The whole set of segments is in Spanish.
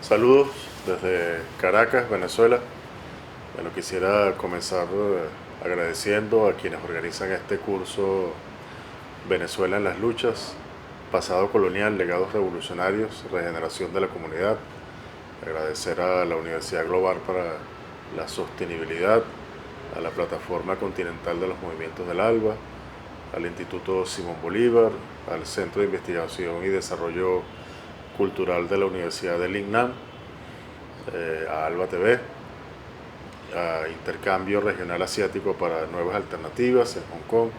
Saludos desde Caracas, Venezuela. Bueno, quisiera comenzar agradeciendo a quienes organizan este curso Venezuela en las luchas, pasado colonial, legados revolucionarios, regeneración de la comunidad. Agradecer a la Universidad Global para la Sostenibilidad, a la Plataforma Continental de los Movimientos del ALBA, al Instituto Simón Bolívar, al Centro de Investigación y Desarrollo Cultural de la Universidad del INNAM, a ALBA TV, a Intercambio Regional Asiático para Nuevas Alternativas en Hong Kong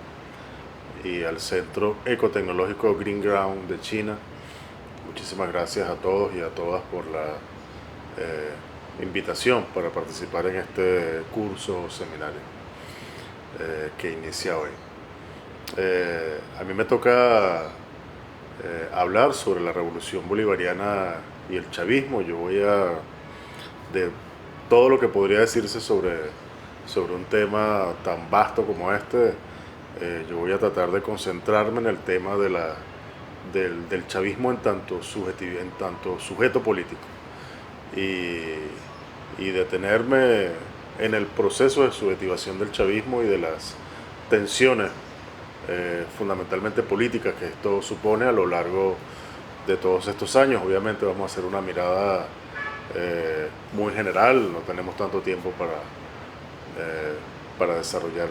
y al Centro Ecotecnológico Green Ground de China. Muchísimas gracias a todos y a todas por la invitación para participar en este curso o seminario que inicia hoy. A mí me toca hablar sobre la revolución bolivariana y el chavismo. Yo voy de todo lo que podría decirse sobre un tema tan vasto como este, yo voy a tratar de concentrarme en el tema del chavismo en tanto sujeto político y detenerme en el proceso de subjetivación del chavismo y de las tensiones fundamentalmente políticas que esto supone a lo largo de todos estos años. Obviamente vamos a hacer una mirada muy general, no tenemos tanto tiempo para desarrollar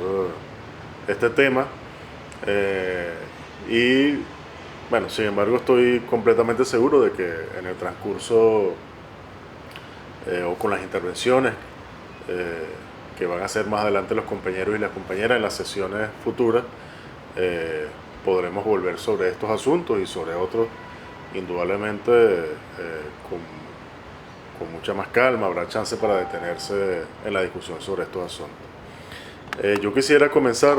este tema. Y bueno, sin embargo estoy completamente seguro de que en el transcurso o con las intervenciones que van a hacer más adelante los compañeros y las compañeras en las sesiones futuras, podremos volver sobre estos asuntos y sobre otros, indudablemente con mucha más calma. Habrá chance para detenerse en la discusión sobre estos asuntos. Yo quisiera comenzar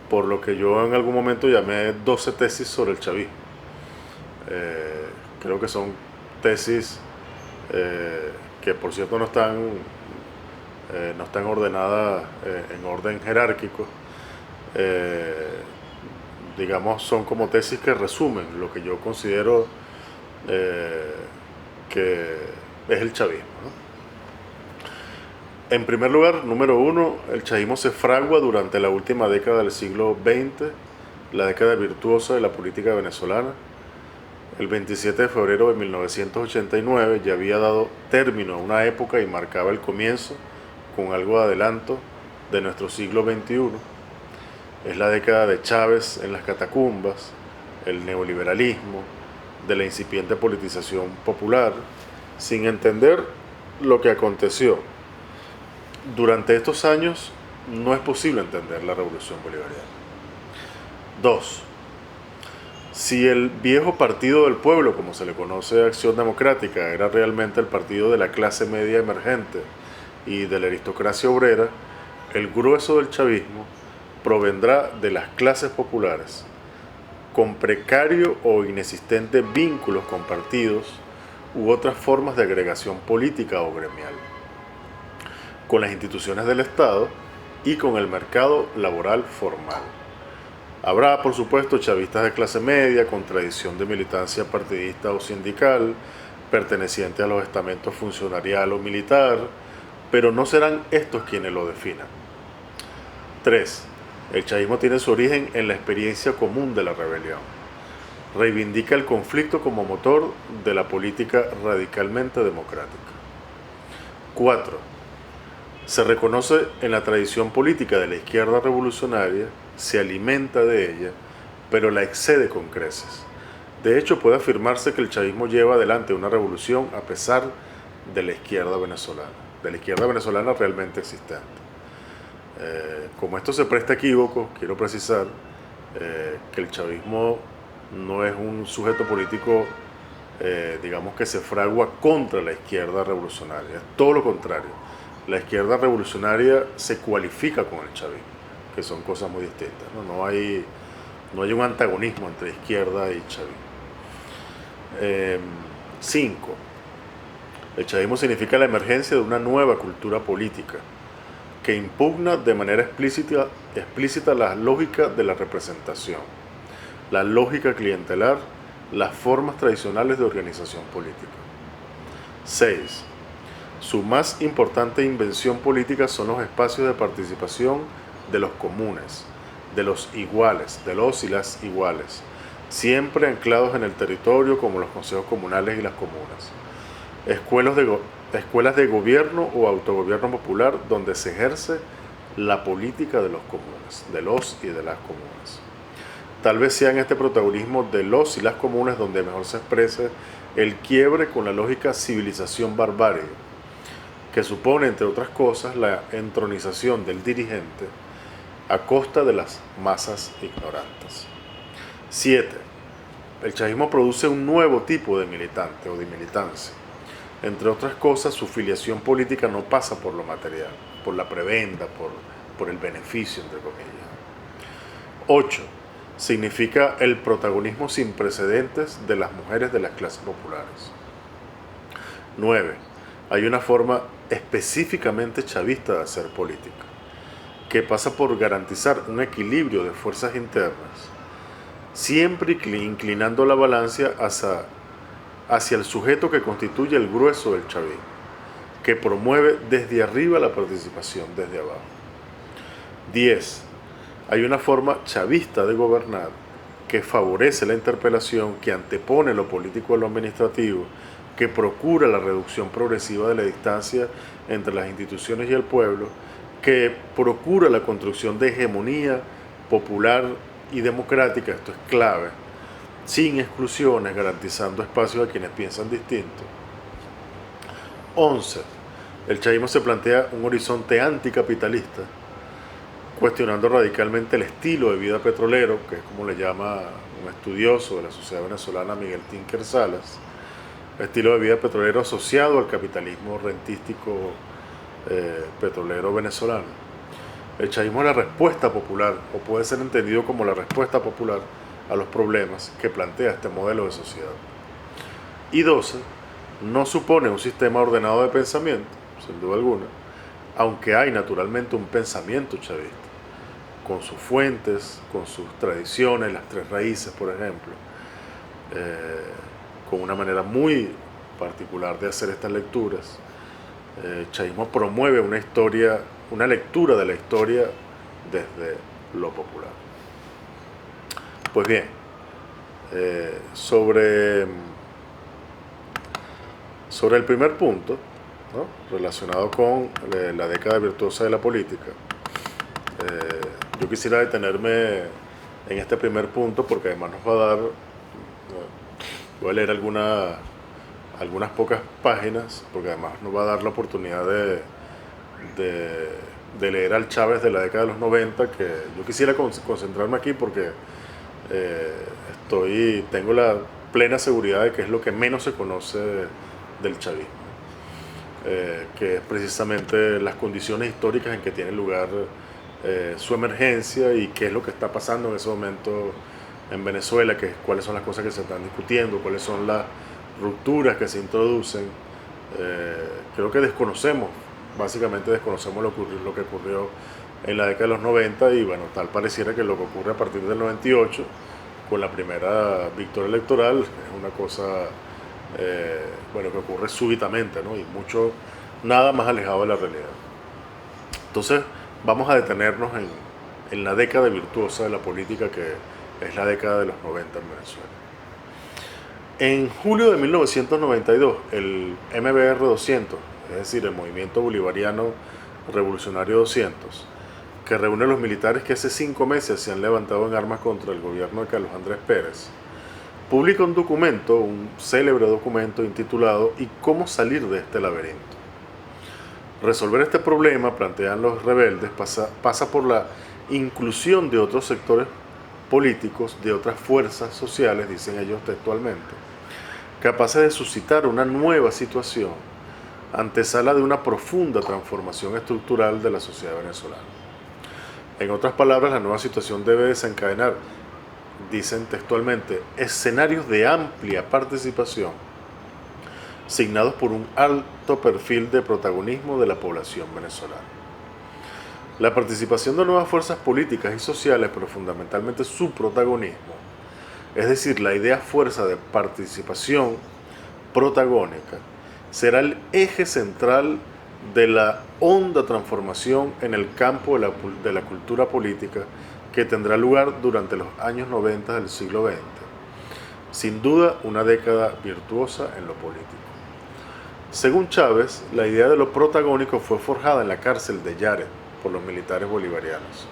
por lo que yo en algún momento llamé 12 tesis sobre el chavismo. Creo que son tesis que por cierto no están ordenadas en orden jerárquico. Digamos, son como tesis que resumen lo que yo considero que es el chavismo, ¿no? En primer lugar, número uno, el chavismo se fragua durante la última década del siglo XX, la década virtuosa de la política venezolana. El 27 de febrero de 1989 ya había dado término a una época y marcaba el comienzo, con algo de adelanto, de nuestro siglo XXI. Es la década de Chávez en las catacumbas, el neoliberalismo, de la incipiente politización popular, sin entender lo que aconteció. Durante estos años no es posible entender la revolución bolivariana. 2. Si el viejo Partido del Pueblo, como se le conoce a Acción Democrática, era realmente el partido de la clase media emergente y de la aristocracia obrera, el grueso del chavismo provendrá de las clases populares, con precario o inexistente vínculos con partidos u otras formas de agregación política o gremial, con las instituciones del Estado y con el mercado laboral formal. Habrá, por supuesto, chavistas de clase media con tradición de militancia partidista o sindical, pertenecientes a los estamentos funcionarial o militar, pero no serán estos quienes lo definan. 3. El chavismo tiene su origen en la experiencia común de la rebelión. Reivindica el conflicto como motor de la política radicalmente democrática. 4. Se reconoce en la tradición política de la izquierda revolucionaria, se alimenta de ella, pero la excede con creces. De hecho, puede afirmarse que el chavismo lleva adelante una revolución a pesar de la izquierda venezolana realmente existente. Como esto se presta a equívocos, quiero precisar que el chavismo no es un sujeto político, digamos, que se fragua contra la izquierda revolucionaria. Es todo lo contrario. La izquierda revolucionaria se cualifica con el chavismo, que son cosas muy distintas, ¿no? No hay un antagonismo entre izquierda y chavismo. 5. El chavismo significa la emergencia de una nueva cultura política que impugna de manera explícita la lógica de la representación, la lógica clientelar las formas tradicionales de organización política. 6. Su más importante invención política son los espacios de participación de los comunes, de los iguales, de los y las iguales, siempre anclados en el territorio como los consejos comunales y las comunas. Escuelas de gobierno o autogobierno popular donde se ejerce la política de los comunes, de los y de las comunas. Tal vez sea en este protagonismo de los y las comunes donde mejor se exprese el quiebre con la lógica civilización-barbarie, que supone, entre otras cosas, la entronización del dirigente a costa de las masas ignorantes. 7. El chavismo produce un nuevo tipo de militante o de militancia. Entre otras cosas, su filiación política no pasa por lo material, por la prebenda, por el beneficio, entre comillas. 8. Significa el protagonismo sin precedentes de las mujeres de las clases populares. 9. Hay una forma específicamente chavista de hacer política, que pasa por garantizar un equilibrio de fuerzas internas, siempre inclinando la balanza hacia el sujeto que constituye el grueso del chavismo, que promueve desde arriba la participación desde abajo. 10. Hay una forma chavista de gobernar que favorece la interpelación, que antepone lo político a lo administrativo, que procura la reducción progresiva de la distancia entre las instituciones y el pueblo, que procura la construcción de hegemonía popular y democrática, esto es clave, sin exclusiones, garantizando espacios a quienes piensan distinto. 11. El chavismo se plantea un horizonte anticapitalista, cuestionando radicalmente el estilo de vida petrolero, que es como le llama un estudioso de la sociedad venezolana, Miguel Tinker Salas, estilo de vida petrolero asociado al capitalismo rentístico petrolero venezolano. El chavismo es la respuesta popular, o puede ser entendido como la respuesta popular a los problemas que plantea este modelo de sociedad. Y 12. No supone un sistema ordenado de pensamiento, sin duda alguna, aunque hay naturalmente un pensamiento chavista, con sus fuentes, con sus tradiciones, las tres raíces, por ejemplo, con una manera muy particular de hacer estas lecturas. El chavismo promueve una lectura de la historia desde lo popular. Pues bien, sobre el primer punto, ¿no?, relacionado con la década virtuosa de la política, yo quisiera detenerme en este primer punto porque además nos va a dar, voy a leer algunas pocas páginas, porque además nos va a dar la oportunidad de leer al Chávez de la década de los 90, que yo quisiera concentrarme aquí porque tengo la plena seguridad de que es lo que menos se conoce del chavismo, que es precisamente las condiciones históricas en que tiene lugar su emergencia y qué es lo que está pasando en ese momento en Venezuela, cuáles son las cosas que se están discutiendo, cuáles son las rupturas que se introducen. Creo que básicamente desconocemos lo que ocurrió en la década de los 90 y bueno, tal pareciera que lo que ocurre a partir del 98 con la primera victoria electoral es una cosa que ocurre súbitamente, ¿no? Y nada más alejado de la realidad. Entonces vamos a detenernos en la década virtuosa de la política, que es la década de los 90 en Venezuela. En julio de 1992, el MBR 200, es decir, el Movimiento Bolivariano Revolucionario 200, que reúne a los militares que hace 5 meses se han levantado en armas contra el gobierno de Carlos Andrés Pérez, publica un célebre documento intitulado ¿Y cómo salir de este laberinto? Resolver este problema, plantean los rebeldes, pasa por la inclusión de otros sectores políticos, de otras fuerzas sociales, dicen ellos textualmente, capaces de suscitar una nueva situación, antesala de una profunda transformación estructural de la sociedad venezolana. En otras palabras, la nueva situación debe desencadenar, dicen textualmente, escenarios de amplia participación, signados por un alto perfil de protagonismo de la población venezolana. La participación de nuevas fuerzas políticas y sociales, pero fundamentalmente su protagonismo, Es decir, la idea fuerza de participación protagónica será el eje central de la honda transformación en el campo de la cultura política que tendrá lugar durante los años 90 del siglo XX. Sin duda, una década virtuosa en lo político. Según Chávez, la idea de lo protagónico fue forjada en la cárcel de Yare por los militares bolivarianos.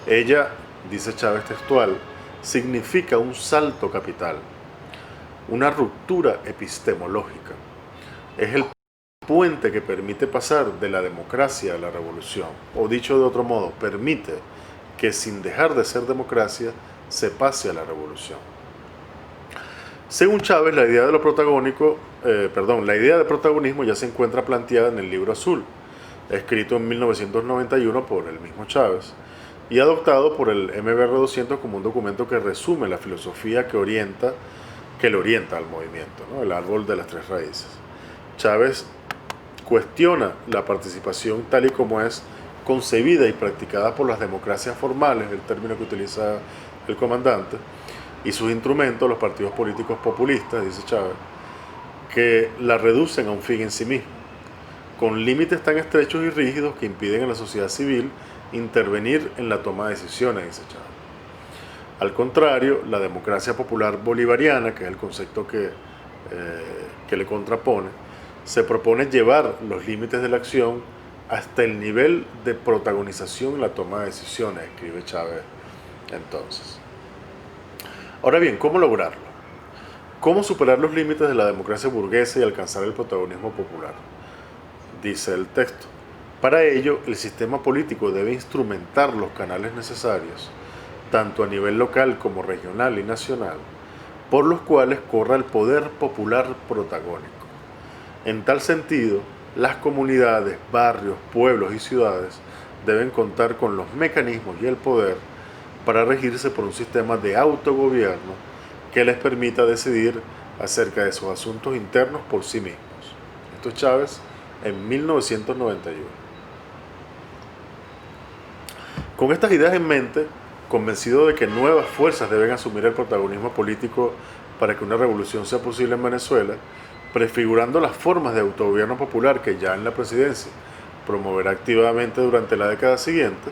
Ella, dice Chávez textual, significa un salto capital, una ruptura epistemológica. Es el puente que permite pasar de la democracia a la revolución, o dicho de otro modo, permite que sin dejar de ser democracia se pase a la revolución. Según Chávez, la idea de protagonismo ya se encuentra planteada en el Libro Azul, escrito en 1991 por el mismo Chávez y adoptado por el MBR 200 como un documento que resume la filosofía que le orienta al movimiento, ¿no? El árbol de las tres raíces. Chávez cuestiona la participación tal y como es concebida y practicada por las democracias formales, el término que utiliza el comandante, y sus instrumentos, los partidos políticos populistas, dice Chávez, que la reducen a un fin en sí mismo, con límites tan estrechos y rígidos que impiden a la sociedad civil intervenir en la toma de decisiones, dice Chávez. Al contrario, la democracia popular bolivariana, que es el concepto que le contrapone, se propone llevar los límites de la acción hasta el nivel de protagonización en la toma de decisiones, escribe Chávez entonces. Ahora bien, ¿cómo lograrlo? ¿Cómo superar los límites de la democracia burguesa y alcanzar el protagonismo popular? Dice el texto. Para ello, el sistema político debe instrumentar los canales necesarios, tanto a nivel local como regional y nacional, por los cuales corra el poder popular protagónico. En tal sentido, las comunidades, barrios, pueblos y ciudades deben contar con los mecanismos y el poder para regirse por un sistema de autogobierno que les permita decidir acerca de sus asuntos internos por sí mismos. Esto es Chávez en 1991. Con estas ideas en mente, convencido de que nuevas fuerzas deben asumir el protagonismo político para que una revolución sea posible en Venezuela, prefigurando las formas de autogobierno popular que ya en la presidencia promoverá activamente durante la década siguiente,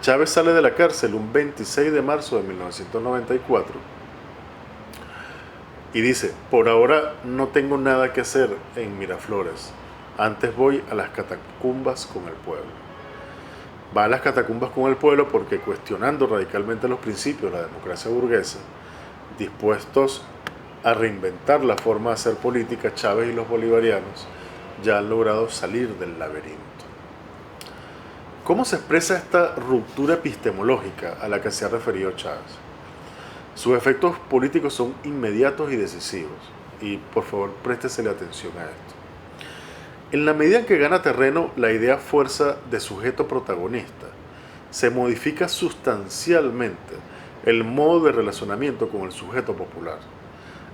Chávez sale de la cárcel un 26 de marzo de 1994 y dice: por ahora no tengo nada que hacer en Miraflores, antes voy a las catacumbas con el pueblo. Va a las catacumbas con el pueblo porque, cuestionando radicalmente los principios de la democracia burguesa, dispuestos a reinventar la forma de hacer política, Chávez y los bolivarianos ya han logrado salir del laberinto. ¿Cómo se expresa esta ruptura epistemológica a la que se ha referido Chávez? Sus efectos políticos son inmediatos y decisivos, y por favor préstesele atención a esto. En la medida en que gana terreno la idea fuerza de sujeto protagonista, se modifica sustancialmente el modo de relacionamiento con el sujeto popular,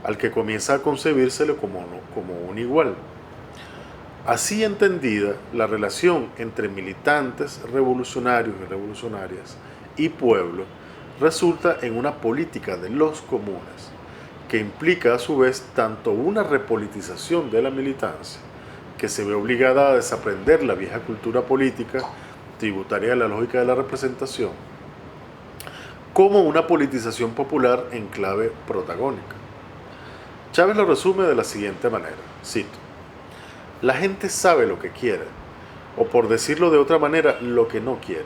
al que comienza a concebírselo como un igual. Así entendida, la relación entre militantes, revolucionarios y revolucionarias y pueblo resulta en una política de los comunes, que implica a su vez tanto una repolitización de la militancia, que se ve obligada a desaprender la vieja cultura política tributaria de la lógica de la representación, como una politización popular en clave protagónica. Chávez lo resume de la siguiente manera, cito: la gente sabe lo que quiere, o por decirlo de otra manera, lo que no quiere.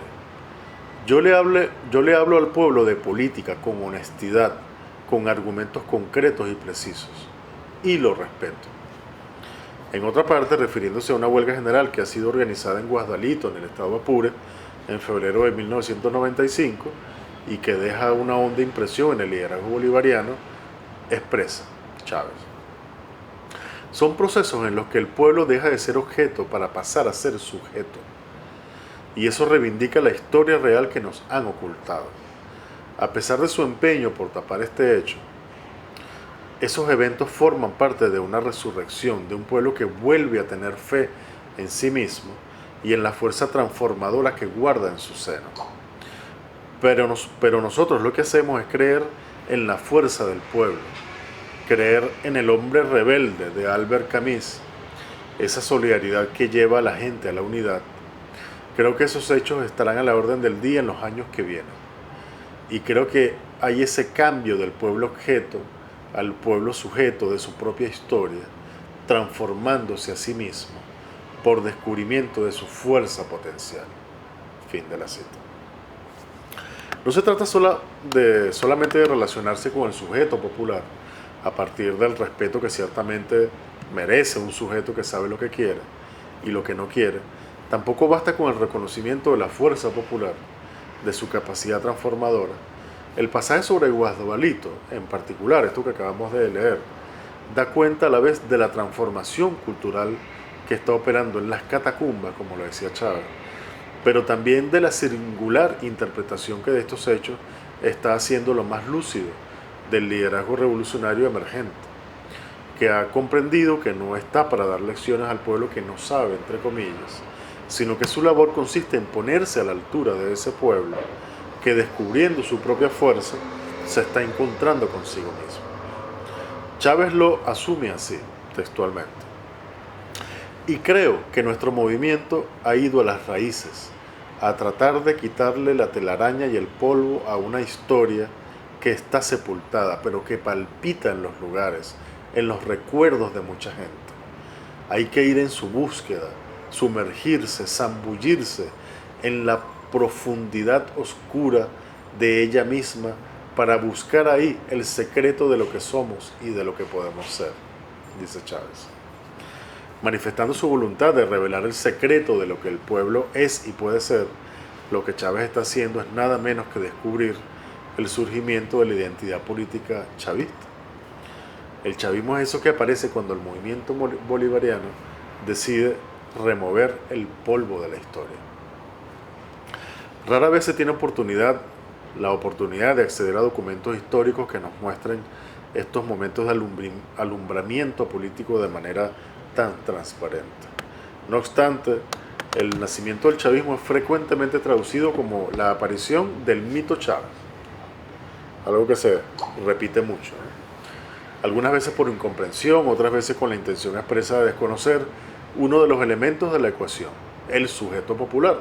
Yo le hablo al pueblo de política con honestidad, con argumentos concretos y precisos, y lo respeto. En otra parte, refiriéndose a una huelga general que ha sido organizada en Guasdalito, en el estado Apure, en febrero de 1995, y que deja una honda impresión en el liderazgo bolivariano, expresa Chávez: son procesos en los que el pueblo deja de ser objeto para pasar a ser sujeto, y eso reivindica la historia real que nos han ocultado. A pesar de su empeño por tapar este hecho, esos eventos forman parte de una resurrección de un pueblo que vuelve a tener fe en sí mismo y en la fuerza transformadora que guarda en su seno. Pero nosotros lo que hacemos es creer en la fuerza del pueblo, creer en el hombre rebelde de Albert Camus, esa solidaridad que lleva a la gente a la unidad, creo que esos hechos estarán a la orden del día en los años que vienen. Y creo que hay ese cambio del pueblo objeto al pueblo sujeto de su propia historia, transformándose a sí mismo por descubrimiento de su fuerza potencial. Fin de la cita. No se trata solamente de relacionarse con el sujeto popular a partir del respeto que ciertamente merece un sujeto que sabe lo que quiere y lo que no quiere. Tampoco basta con el reconocimiento de la fuerza popular, de su capacidad transformadora. El pasaje sobre Guasdualito, en particular, esto que acabamos de leer, da cuenta a la vez de la transformación cultural que está operando en las catacumbas, como lo decía Chávez, pero también de la singular interpretación que de estos hechos está haciendo lo más lúcido del liderazgo revolucionario emergente, que ha comprendido que no está para dar lecciones al pueblo que no sabe, entre comillas, sino que su labor consiste en ponerse a la altura de ese pueblo que, descubriendo su propia fuerza, se está encontrando consigo mismo. Chávez lo asume así, textualmente. Y creo que nuestro movimiento ha ido a las raíces, a tratar de quitarle la telaraña y el polvo a una historia que está sepultada, pero que palpita en los lugares, en los recuerdos de mucha gente. Hay que ir en su búsqueda, sumergirse, zambullirse en la profundidad oscura de ella misma para buscar ahí el secreto de lo que somos y de lo que podemos ser, dice Chávez. Manifestando su voluntad de revelar el secreto de lo que el pueblo es y puede ser, lo que Chávez está haciendo es nada menos que descubrir el surgimiento de la identidad política chavista. El chavismo es eso que aparece cuando el movimiento bolivariano decide remover el polvo de la historia. Rara vez se tiene la oportunidad de acceder a documentos históricos que nos muestren estos momentos de alumbramiento político de manera tan transparente. No obstante, el nacimiento del chavismo es frecuentemente traducido como la aparición del mito Chávez, algo que se repite mucho, algunas veces por incomprensión, otras veces con la intención expresa de desconocer uno de los elementos de la ecuación, el sujeto popular,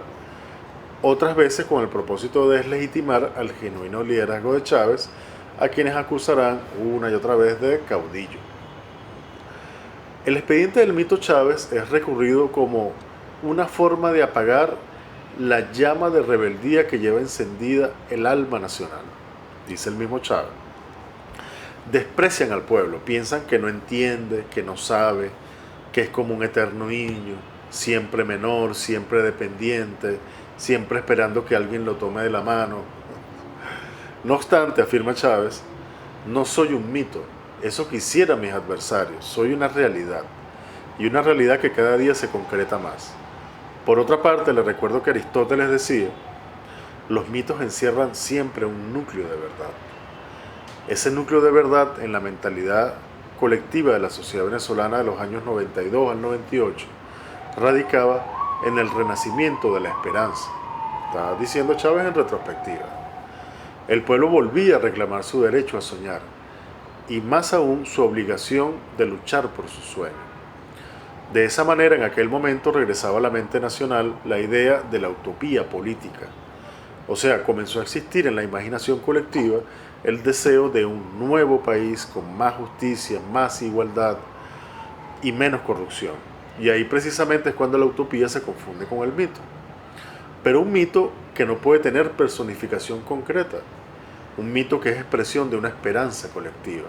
otras veces con el propósito de deslegitimar al genuino liderazgo de Chávez, a quienes acusarán una y otra vez de caudillo. El expediente del mito Chávez es recurrido como una forma de apagar la llama de rebeldía que lleva encendida el alma nacional, dice el mismo Chávez. Desprecian al pueblo, piensan que no entiende, que no sabe, que es como un eterno niño, siempre menor, siempre dependiente, siempre esperando que alguien lo tome de la mano. No obstante, afirma Chávez, no soy un mito, eso quisieran mis adversarios, soy una realidad, y una realidad que cada día se concreta más. Por otra parte, le recuerdo que Aristóteles decía, los mitos encierran siempre un núcleo de verdad. Ese núcleo de verdad en la mentalidad colectiva de la sociedad venezolana de los años 92 al 98 radicaba en el renacimiento de la esperanza. Está diciendo Chávez en retrospectiva. El pueblo volvía a reclamar su derecho a soñar y más aún su obligación de luchar por su sueño. De esa manera, en aquel momento regresaba a la mente nacional la idea de la utopía política. O sea, comenzó a existir en la imaginación colectiva el deseo de un nuevo país con más justicia, más igualdad y menos corrupción. Y ahí precisamente es cuando la utopía se confunde con el mito. Pero un mito que no puede tener personificación concreta. Un mito que es expresión de una esperanza colectiva.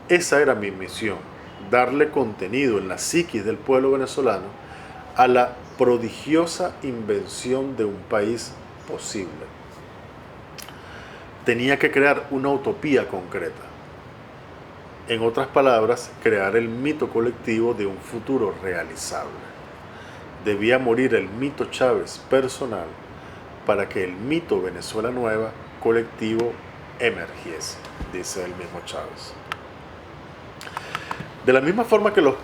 Esa era mi misión, darle contenido en la psiquis del pueblo venezolano a la prodigiosa invención de un país posible. Tenía que crear una utopía concreta. En otras palabras, crear el mito colectivo de un futuro realizable. Debía morir el mito Chávez personal para que el mito Venezuela Nueva colectivo emergiese, dice el mismo Chávez. De la misma forma que los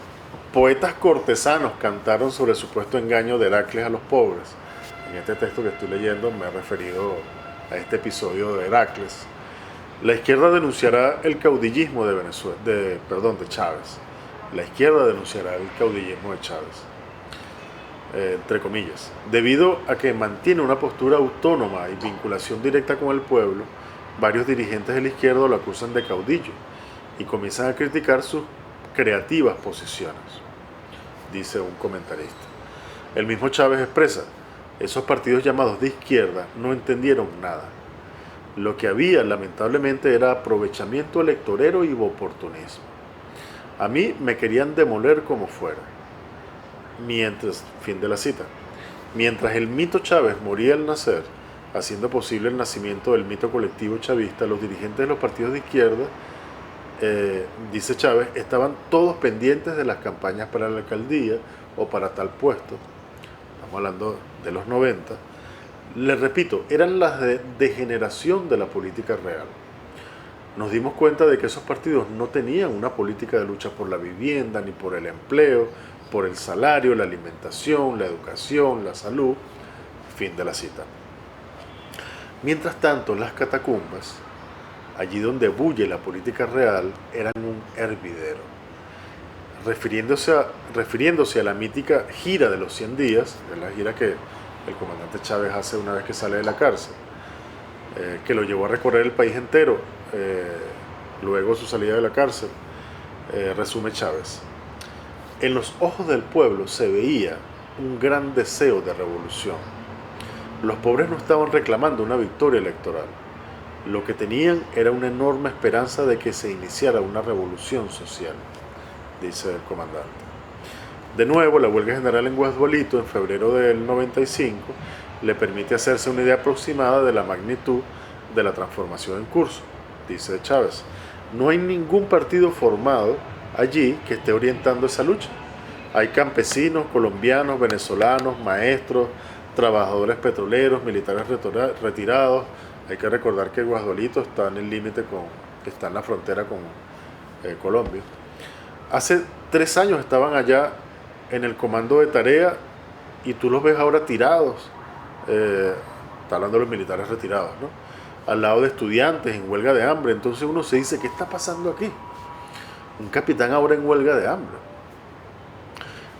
poetas cortesanos cantaron sobre el supuesto engaño de Heracles a los pobres, en este texto que estoy leyendo me he referido a este episodio de Heracles, La izquierda denunciará el caudillismo de Venezuela, de Chávez. La izquierda denunciará el caudillismo de Chávez, entre comillas, debido a que mantiene una postura autónoma y vinculación directa con el pueblo. Varios dirigentes de la izquierda lo acusan de caudillo y comienzan a criticar sus creativas posiciones, dice un comentarista. El mismo Chávez expresa: esos partidos llamados de izquierda no entendieron nada. Lo que había, lamentablemente, era aprovechamiento electorero y oportunismo. A mí me querían demoler como fuera. Fin de la cita. Mientras el mito Chávez moría al nacer, haciendo posible el nacimiento del mito colectivo chavista, los dirigentes de los partidos de izquierda, dice Chávez, estaban todos pendientes de las campañas para la alcaldía o para tal puesto. Estamos hablando de los 90. Les repito, eran las de degeneración de la política real. Nos dimos cuenta de que esos partidos no tenían una política de lucha por la vivienda, ni por el empleo, por el salario, la alimentación, la educación, la salud. Fin de la cita. Mientras tanto, las catacumbas, allí donde bulle la política real, eran un hervidero. Refiriéndose a la mítica gira de los 100 días, de la gira que el comandante Chávez hace una vez que sale de la cárcel, que lo llevó a recorrer el país entero, luego de su salida de la cárcel, resume Chávez. En los ojos del pueblo se veía un gran deseo de revolución. Los pobres no estaban reclamando una victoria electoral. Lo que tenían era una enorme esperanza de que se iniciara una revolución social, dice el comandante. De nuevo, la huelga general en Guasdualito, en febrero del 95, le permite hacerse una idea aproximada de la magnitud de la transformación en curso, dice Chávez. No hay ningún partido formado allí que esté orientando esa lucha. Hay campesinos, colombianos, venezolanos, maestros, trabajadores petroleros, militares retirados. Hay que recordar que Guasdualito está en el límite está en la frontera con Colombia. Hace 3 años estaban allá en el comando de tarea y tú los ves ahora tirados. Está hablando de los militares retirados, ¿no? Al lado de estudiantes en huelga de hambre. Entonces uno se dice, ¿qué está pasando aquí? Un capitán ahora en huelga de hambre.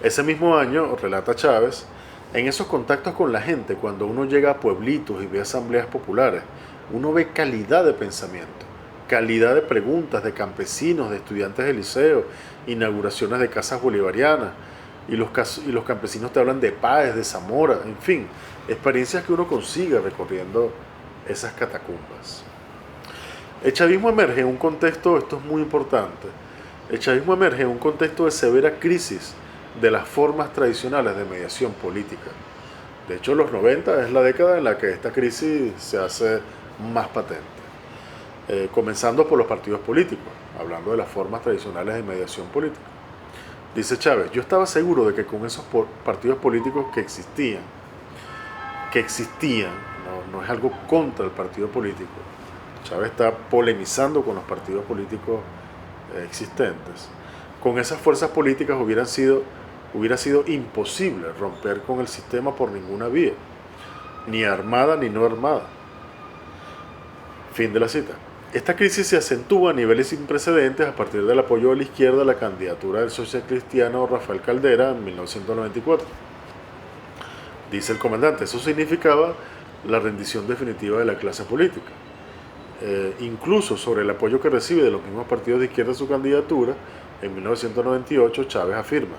Ese mismo año, relata Chávez, en esos contactos con la gente, cuando uno llega a pueblitos y ve asambleas populares, uno ve calidad de pensamiento, calidad de preguntas de campesinos, de estudiantes de liceo, inauguraciones de casas bolivarianas, y los campesinos te hablan de Páez, de Zamora, en fin, experiencias que uno consigue recorriendo esas catacumbas. El chavismo emerge en un contexto, esto es muy importante, el chavismo emerge en un contexto de severa crisis de las formas tradicionales de mediación política. De hecho, los 90 es la década en la que esta crisis se hace más patente. Comenzando por los partidos políticos, hablando de las formas tradicionales de mediación política. Dice Chávez, yo estaba seguro de que con esos partidos políticos que existían, no es algo contra el partido político. Chávez está polemizando con los partidos políticos existentes. Con esas fuerzas políticas hubiera sido imposible romper con el sistema por ninguna vía, ni armada ni no armada. Fin de la cita. Esta crisis se acentúa a niveles sin precedentes a partir del apoyo de la izquierda a la candidatura del social cristiano Rafael Caldera en 1994. Dice el comandante, eso significaba la rendición definitiva de la clase política. Incluso sobre el apoyo que recibe de los mismos partidos de izquierda a su candidatura, en 1998 Chávez afirma,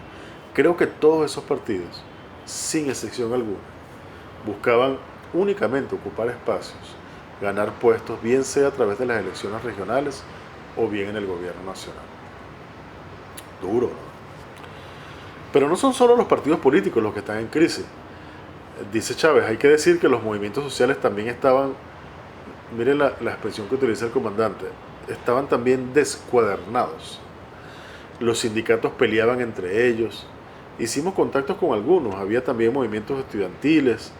creo que todos esos partidos, sin excepción alguna, buscaban únicamente ocupar espacios, ganar puestos, bien sea a través de las elecciones regionales o bien en el gobierno nacional. Duro, ¿no? Pero no son solo los partidos políticos los que están en crisis. Dice Chávez, hay que decir que los movimientos sociales también estaban, miren la expresión que utiliza el comandante, estaban también descuadernados. Los sindicatos peleaban entre ellos. Hicimos contactos con algunos, había también movimientos estudiantiles,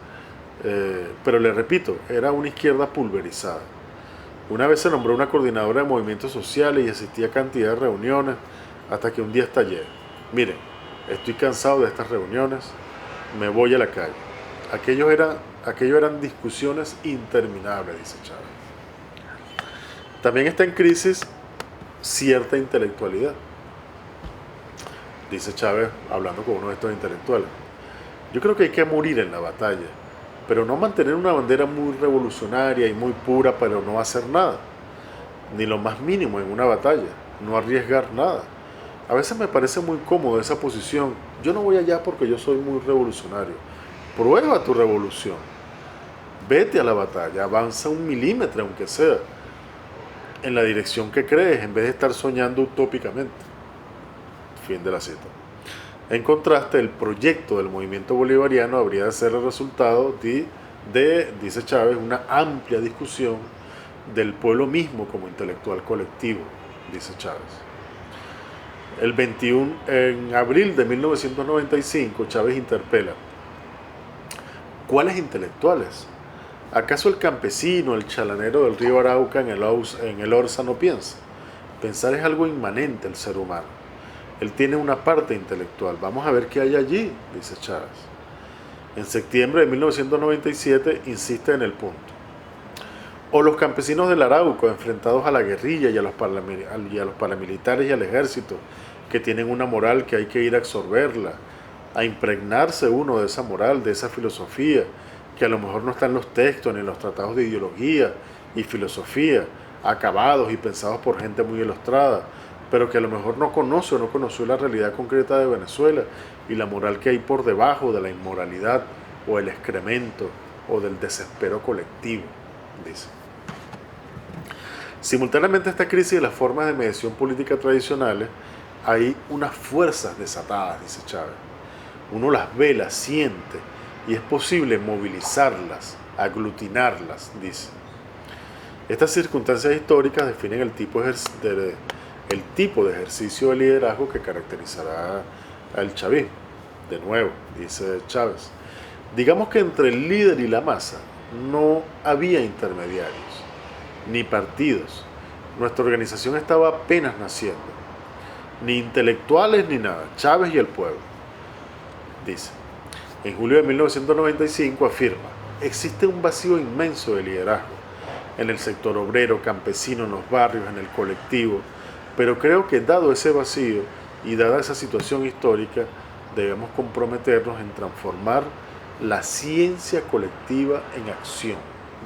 pero le repito, era una izquierda pulverizada. Una vez se nombró una coordinadora de movimientos sociales y asistía a cantidad de reuniones hasta que un día estallé. Miren, estoy cansado de estas reuniones, me voy a la calle. Aquello eran discusiones interminables, dice Chávez. También está en crisis cierta intelectualidad, dice Chávez hablando con uno de estos intelectuales. Yo creo que hay que morir en la batalla, pero no mantener una bandera muy revolucionaria y muy pura, pero no hacer nada, ni lo más mínimo en una batalla, no arriesgar nada. A veces me parece muy cómodo esa posición. Yo no voy allá porque yo soy muy revolucionario. Prueba tu revolución. Vete a la batalla, avanza 1 milímetro, aunque sea, en la dirección que crees, en vez de estar soñando utópicamente. Fin de la cita. En contraste, el proyecto del movimiento bolivariano habría de ser el resultado dice Chávez, una amplia discusión del pueblo mismo como intelectual colectivo, dice Chávez. El 21 en abril de 1995, Chávez interpela: ¿cuáles intelectuales? ¿Acaso el campesino, el chalanero del río Arauca en el Orza no piensa? Pensar es algo inmanente al ser humano. Él tiene una parte intelectual. Vamos a ver qué hay allí, dice Chávez. En septiembre de 1997 insiste en el punto. O los campesinos del Arauco, enfrentados a la guerrilla y a los paramilitares y al ejército, que tienen una moral que hay que ir a absorberla, a impregnarse uno de esa moral, de esa filosofía, que a lo mejor no está en los textos ni en los tratados de ideología y filosofía, acabados y pensados por gente muy ilustrada, pero que a lo mejor no conoce o no conoció la realidad concreta de Venezuela y la moral que hay por debajo de la inmoralidad o el excremento o del desespero colectivo, dice. Simultáneamente a esta crisis de las formas de mediación política tradicionales, hay unas fuerzas desatadas, dice Chávez. Uno las ve, las siente, y es posible movilizarlas, aglutinarlas, dice. Estas circunstancias históricas definen el tipo de ejercicio de liderazgo que caracterizará al chavismo. De nuevo, dice Chávez, digamos que entre el líder y la masa no había intermediarios, ni partidos. Nuestra organización estaba apenas naciendo, ni intelectuales ni nada, Chávez y el pueblo, dice. En julio de 1995 afirma: existe un vacío inmenso de liderazgo en el sector obrero, campesino, en los barrios, en el colectivo, pero creo que dado ese vacío y dada esa situación histórica, debemos comprometernos en transformar la ciencia colectiva en acción,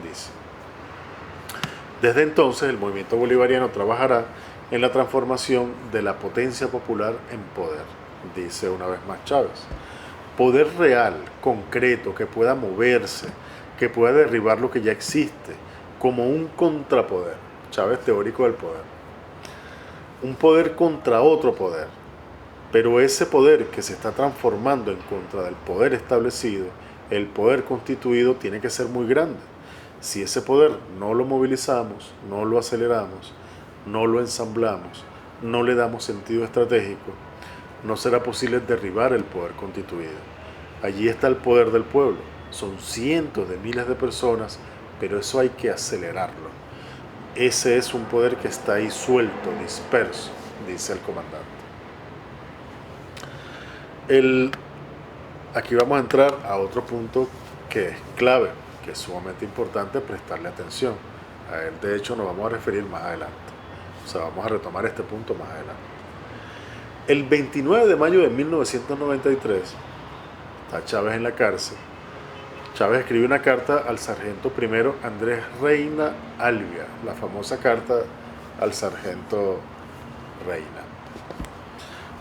dice. Desde entonces el movimiento bolivariano trabajará en la transformación de la potencia popular en poder, dice una vez más Chávez. Poder real, concreto, que pueda moverse, que pueda derribar lo que ya existe, como un contrapoder. Chávez, teórico del poder. Un poder contra otro poder. Pero ese poder que se está transformando en contra del poder establecido, el poder constituido, tiene que ser muy grande. Si ese poder no lo movilizamos, no lo aceleramos, no lo ensamblamos, no le damos sentido estratégico, no será posible derribar el poder constituido. Allí está el poder del pueblo. Son cientos de miles de personas, pero eso hay que acelerarlo. Ese es un poder que está ahí suelto, disperso, dice el comandante. Aquí vamos a entrar a otro punto que es clave, que es sumamente importante prestarle atención. A él, de hecho, nos vamos a referir más adelante. O sea, vamos a retomar este punto más adelante. El 29 de mayo de 1993, está Chávez en la cárcel. Chávez escribe una carta al sargento primero Andrés Reina Albia, la famosa carta al sargento Reina.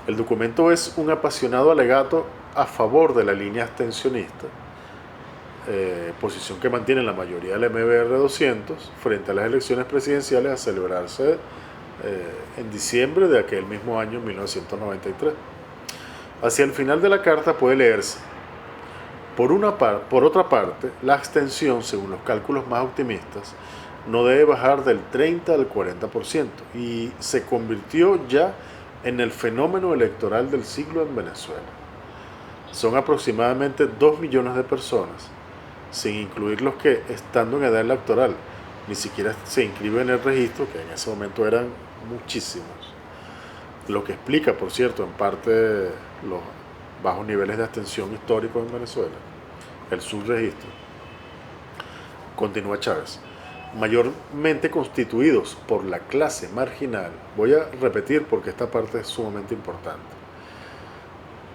El documento es un apasionado alegato a favor de la línea abstencionista, posición que mantiene la mayoría del MBR 200 frente a las elecciones presidenciales a celebrarse en diciembre de aquel mismo año, 1993. Hacia el final de la carta puede leerse: por otra parte, la abstención, según los cálculos más optimistas, no debe bajar del 30 al 40% y se convirtió ya en el fenómeno electoral del siglo en Venezuela. Son aproximadamente 2 millones de personas, sin incluir los que, estando en edad electoral, ni siquiera se inscriben en el registro, que en ese momento eran muchísimos. Lo que explica, por cierto, en parte los bajos niveles de abstención históricos en Venezuela, el subregistro. Continúa Chávez. mayormente constituidos por la clase marginal. Voy a repetir porque esta parte es sumamente importante.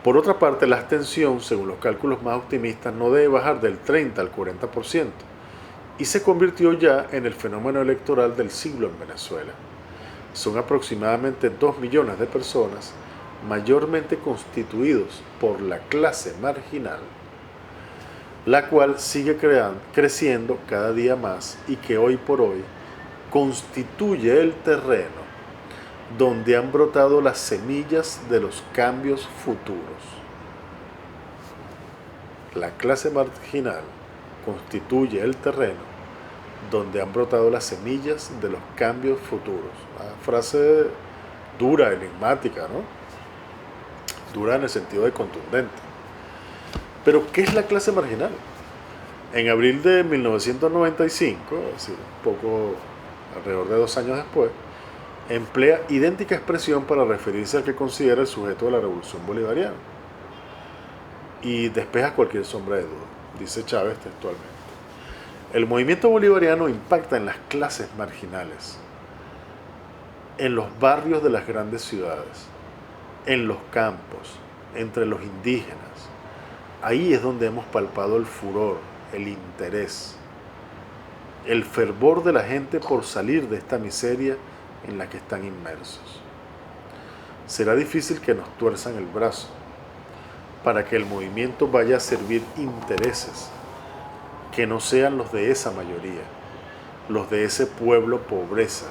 Por otra parte, la abstención, según los cálculos más optimistas, no debe bajar del 30 al 40% y se convirtió ya en el fenómeno electoral del siglo en Venezuela. Son aproximadamente 2 millones de personas, mayormente constituidos por la clase marginal, la cual sigue creciendo cada día más y que hoy por hoy constituye el terreno donde han brotado las semillas de los cambios futuros. La clase marginal constituye el terreno donde han brotado las semillas de los cambios futuros. Una frase dura, enigmática, ¿no? Dura en el sentido de contundente. Pero, ¿qué es la clase marginal? En abril de 1995, es decir, alrededor de 2 años después, emplea idéntica expresión para referirse al que considera el sujeto de la revolución bolivariana y despeja cualquier sombra de duda, dice Chávez textualmente. El movimiento bolivariano impacta en las clases marginales, en los barrios de las grandes ciudades, en los campos, entre los indígenas. Ahí es donde hemos palpado el furor, el interés, el fervor de la gente por salir de esta miseria en la que están inmersos. Será difícil que nos tuerzan el brazo para que el movimiento vaya a servir intereses que no sean los de esa mayoría, los de ese pueblo pobreza,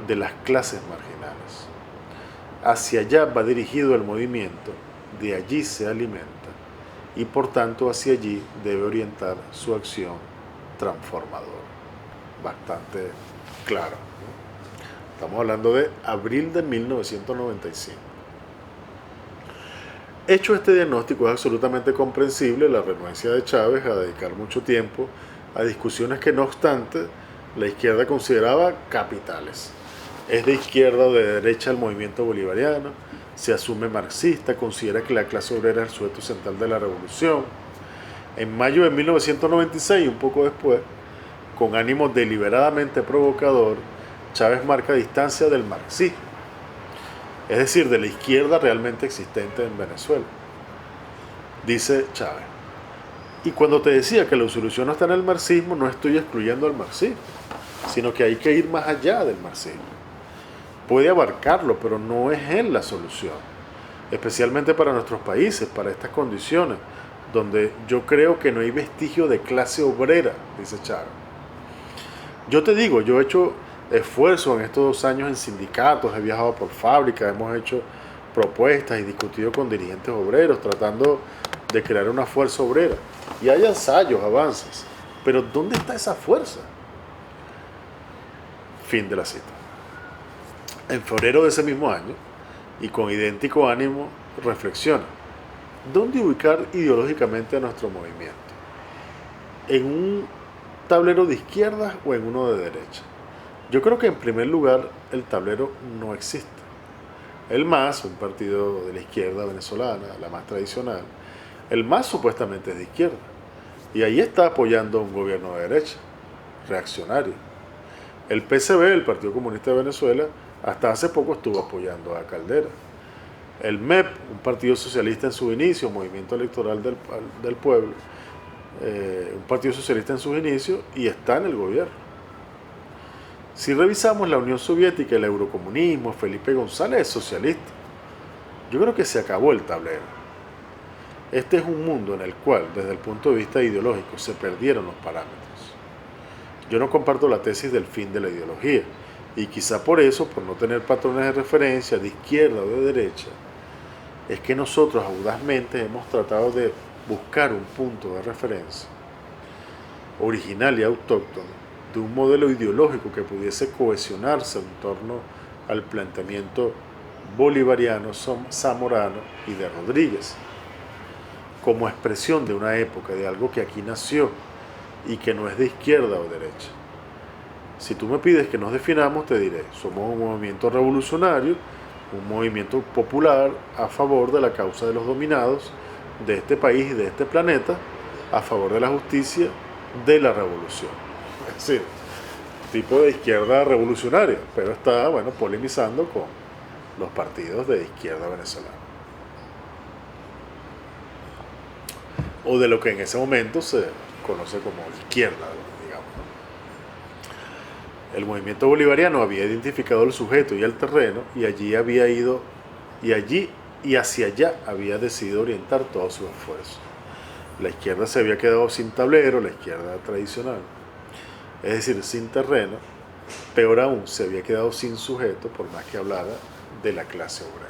de las clases marginales. Hacia allá va dirigido el movimiento, de allí se alimenta y por tanto hacia allí debe orientar su acción transformadora. Bastante claro. Estamos hablando de abril de 1995. Hecho este diagnóstico, es absolutamente comprensible la renuencia de Chávez a dedicar mucho tiempo a discusiones que, no obstante, la izquierda consideraba capitales. Es de izquierda o de derecha el movimiento bolivariano, se asume marxista, considera que la clase obrera es el sujeto central de la revolución. En mayo de 1996, un poco después, con ánimo deliberadamente provocador, Chávez marca distancia del marxismo, es decir, de la izquierda realmente existente en Venezuela. Dice Chávez, y cuando te decía que la solución no está en el marxismo, no estoy excluyendo al marxismo, sino que hay que ir más allá del marxismo. Puede abarcarlo, pero no es él la solución, especialmente para nuestros países, para estas condiciones, donde yo creo que no hay vestigio de clase obrera, dice Chávez. Yo te digo, yo he hecho esfuerzo en estos 2 años en sindicatos, he viajado por fábricas, hemos hecho propuestas y discutido con dirigentes obreros tratando de crear una fuerza obrera. Y hay ensayos, avances, pero ¿dónde está esa fuerza? Fin de la cita. En febrero de ese mismo año, y con idéntico ánimo, reflexiona: ¿dónde ubicar ideológicamente a nuestro movimiento? ¿En un tablero de izquierda o en uno de derecha? Yo creo que en primer lugar el tablero no existe. El MAS, un partido de la izquierda venezolana, la más tradicional, el MAS supuestamente es de izquierda. Y ahí está apoyando a un gobierno de derecha, reaccionario. El PCB, el Partido Comunista de Venezuela, hasta hace poco estuvo apoyando a Caldera. El MEP, un partido socialista en su inicio, Movimiento Electoral del Pueblo, un partido socialista en sus inicios y está en el gobierno. Si revisamos la Unión Soviética, el eurocomunismo, Felipe González es socialista. Yo creo que se acabó el tablero. Este es un mundo en el cual, desde el punto de vista ideológico, se perdieron los parámetros. Yo no comparto la tesis del fin de la ideología, y quizá por eso, por no tener patrones de referencia de izquierda o de derecha, es que nosotros audazmente hemos tratado de buscar un punto de referencia original y autóctono de un modelo ideológico que pudiese cohesionarse en torno al planteamiento bolivariano, zamorano y de Rodríguez, como expresión de una época, de algo que aquí nació y que no es de izquierda o derecha. Si tú me pides que nos definamos, te diré: somos un movimiento revolucionario, un movimiento popular a favor de la causa de los dominados de este país y de este planeta, a favor de la justicia, de la revolución. Es decir, tipo de izquierda revolucionaria, pero está, bueno, polemizando con los partidos de izquierda venezolana. O de lo que en ese momento se conoce como izquierda, digamos, ¿no? El movimiento bolivariano había identificado el sujeto y el terreno, y allí había ido, y hacia allá había decidido orientar todos sus esfuerzos. La izquierda se había quedado sin tablero, la izquierda tradicional, es decir, sin terreno. Peor aún, se había quedado sin sujeto, por más que hablara de la clase obrera.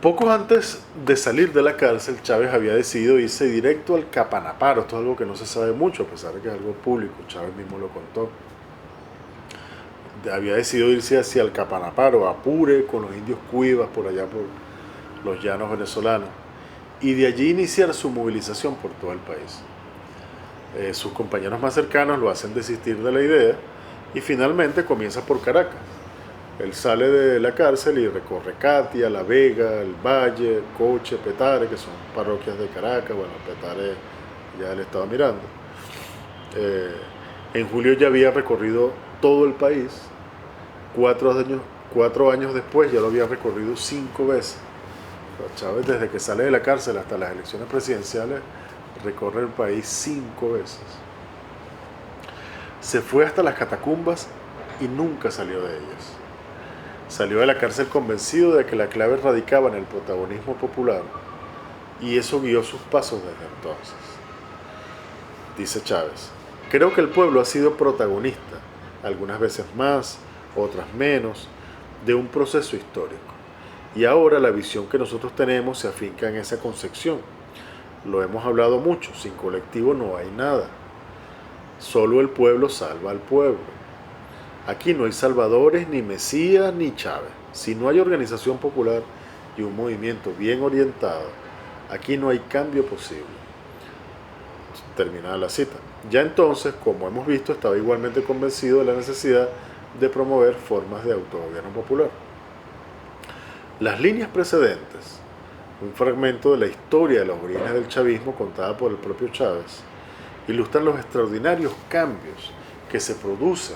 Pocos antes de salir de la cárcel, Chávez había decidido irse directo al Capanaparo. Esto es algo que no se sabe mucho, a pesar de que es algo público. Chávez mismo lo contó. Había decidido irse hacia el Capanaparo, Apure, con los indios Cuivas, por allá por los llanos venezolanos, y de allí iniciar su movilización por todo el país. Sus compañeros más cercanos lo hacen desistir de la idea y finalmente comienza por Caracas. Él sale de la cárcel y recorre Catia, La Vega, El Valle, Coche, Petare, que son parroquias de Caracas. Bueno, Petare ya el estaba mirando. En julio ya había recorrido todo el país. 4 años después ya lo había recorrido 5 veces. Chávez, desde que sale de la cárcel hasta las elecciones presidenciales, recorre el país 5 veces. Se fue hasta las catacumbas y nunca salió de ellas. Salió de la cárcel convencido de que la clave radicaba en el protagonismo popular, y eso guió sus pasos desde entonces. Dice Chávez: creo que el pueblo ha sido protagonista, algunas veces más, otras menos, de un proceso histórico. Y ahora la visión que nosotros tenemos se afinca en esa concepción. Lo hemos hablado mucho, sin colectivo no hay nada. Solo el pueblo salva al pueblo. Aquí no hay salvadores, ni Mesías, ni Chávez. Si no hay organización popular y un movimiento bien orientado, aquí no hay cambio posible. Terminada la cita. Ya entonces, como hemos visto, estaba igualmente convencido de la necesidad de promover formas de autogobierno popular. Las líneas precedentes, un fragmento de la historia de los orígenes del chavismo contada por el propio Chávez, ilustran los extraordinarios cambios que se producen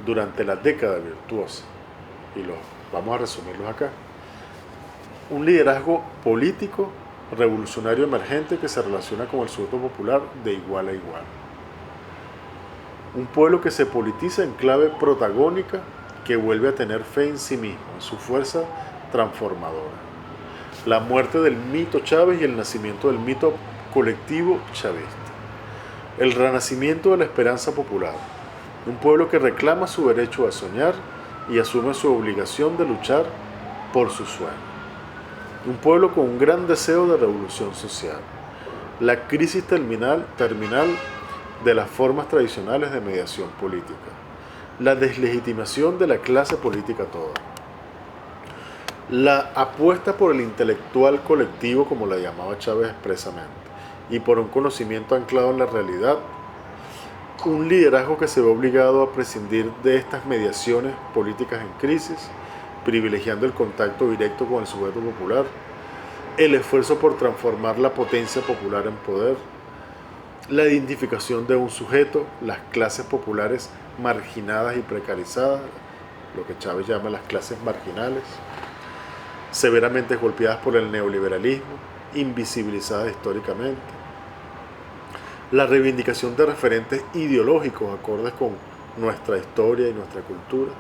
durante la década virtuosa. Y vamos a resumirlos acá. Un liderazgo político revolucionario emergente que se relaciona con el sujeto popular de igual a igual. Un pueblo que se politiza en clave protagónica, que vuelve a tener fe en sí mismo, en su fuerza transformadora. La muerte del mito Chávez y el nacimiento del mito colectivo chavista. El renacimiento de la esperanza popular. Un pueblo que reclama su derecho a soñar y asume su obligación de luchar por su sueño. Un pueblo con un gran deseo de revolución social. La crisis terminal de las formas tradicionales de mediación política. La deslegitimación de la clase política toda. La apuesta por el intelectual colectivo, como la llamaba Chávez expresamente, y por un conocimiento anclado en la realidad. Un liderazgo que se ve obligado a prescindir de estas mediaciones políticas en crisis, privilegiando el contacto directo con el sujeto popular, el esfuerzo por transformar la potencia popular en poder, la identificación de un sujeto, las clases populares marginadas y precarizadas, lo que Chávez llama las clases marginales, severamente golpeadas por el neoliberalismo, invisibilizadas históricamente, la reivindicación de referentes ideológicos acordes con nuestra historia y nuestra cultura.